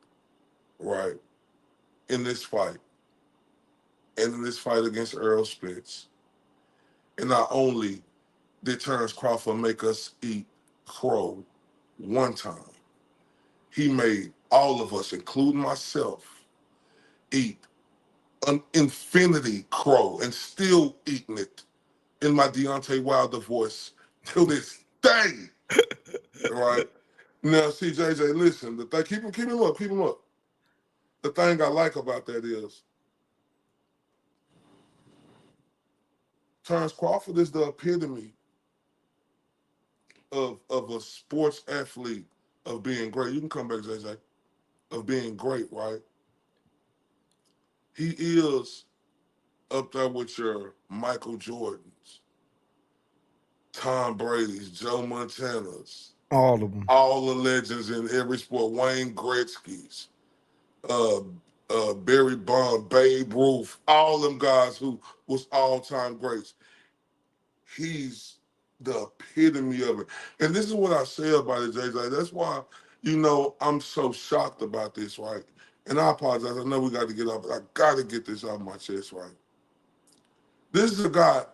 [SPEAKER 3] right, in this fight, and in this fight against Earl Spence. And not only did Terence Crawford make us eat crow one time, he made all of us, including myself, eat an infinity crow and still eating it in my Deontay Wilder voice till this day, right? Now, see, JJ, listen, the thing, keep him up, keep him up. The thing I like about that is Terence Crawford is the epitome of a sports athlete of being great. You can come back, JJ, of being great, right? He is up there with your Michael Jordans, Tom Brady's, Joe Montana's,
[SPEAKER 1] All of them.
[SPEAKER 3] all the legends in every sport, Wayne Gretzky's, uh, Barry Bonds, Babe Ruth, all them guys who was all-time greats. He's the epitome of it. And this is what I say about it, JJ. That's why, I'm so shocked about this, right? And I apologize. I know we got to get up, but I got to get this out of my chest, right? This is a guy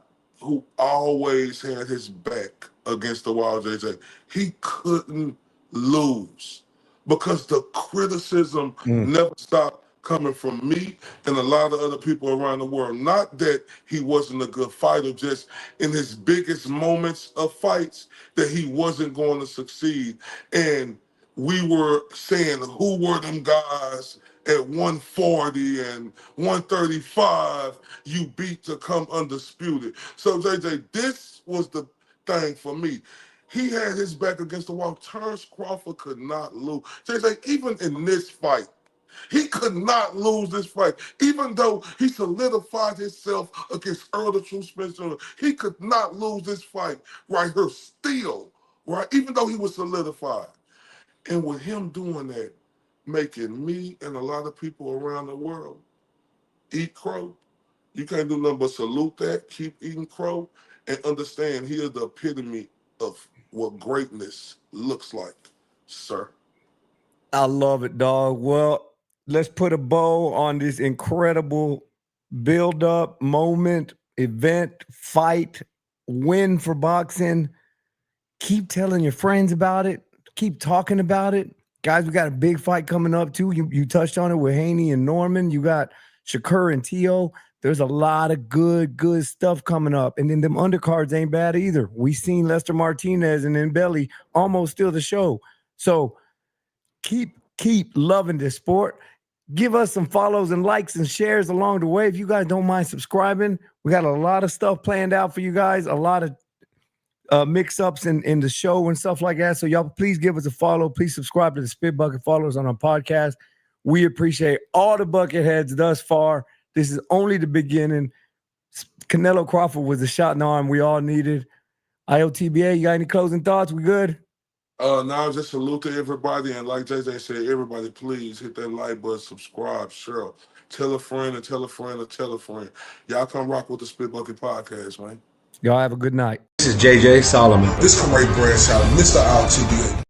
[SPEAKER 3] who always had his back against the wall, JJ. He couldn't lose because the criticism
[SPEAKER 1] Mm.
[SPEAKER 3] never stopped coming from me and a lot of other people around the world. Not that he wasn't a good fighter, just in his biggest moments of fights that he wasn't going to succeed. And we were saying who were them guys at 140 and 135 you beat to come undisputed. So JJ, this was the thing for me. He had his back against the wall. Terence Crawford could not lose. JJ, even in this fight, he could not lose this fight. Even though he solidified himself against Earl the True Spencer, he could not lose this fight right here still, right? Even though he was solidified. And with him doing that, making me and a lot of people around the world eat crow, you can't do nothing but salute that, keep eating crow, and understand he is the epitome of what greatness looks like, sir.
[SPEAKER 1] I love it, dog. Well, let's put a bow on this incredible build up moment, event, fight, win for boxing. Keep telling your friends about it. Keep talking about it. Guys, we got a big fight coming up too. You touched on it with Haney and Norman. You got Shakur and Tio. There's a lot of good stuff coming up. And then them undercards ain't bad either. We seen Lester Martinez and then Belly almost steal the show. So keep loving this sport. Give us some follows and likes and shares along the way. If you guys don't mind subscribing, we got a lot of stuff planned out for you guys, a lot of mix-ups in the show and stuff like that. So y'all please give us a follow. Please subscribe to the Spit Bucket Followers on our podcast. We appreciate all the bucket heads thus far. This is only the beginning. Canelo-Crawford was the shot in the arm we all needed. IOTBA, you got any closing thoughts? We good?
[SPEAKER 3] Now just salute to everybody, and like JJ said, everybody please hit that like button, subscribe, share, tell a friend and tell a friend and tell a friend. Y'all come rock with the Spit Bucket Podcast, man.
[SPEAKER 1] Y'all have a good night.
[SPEAKER 2] This is JJ Solomon.
[SPEAKER 3] This Corey Bradshaw, Mr. IOTBA.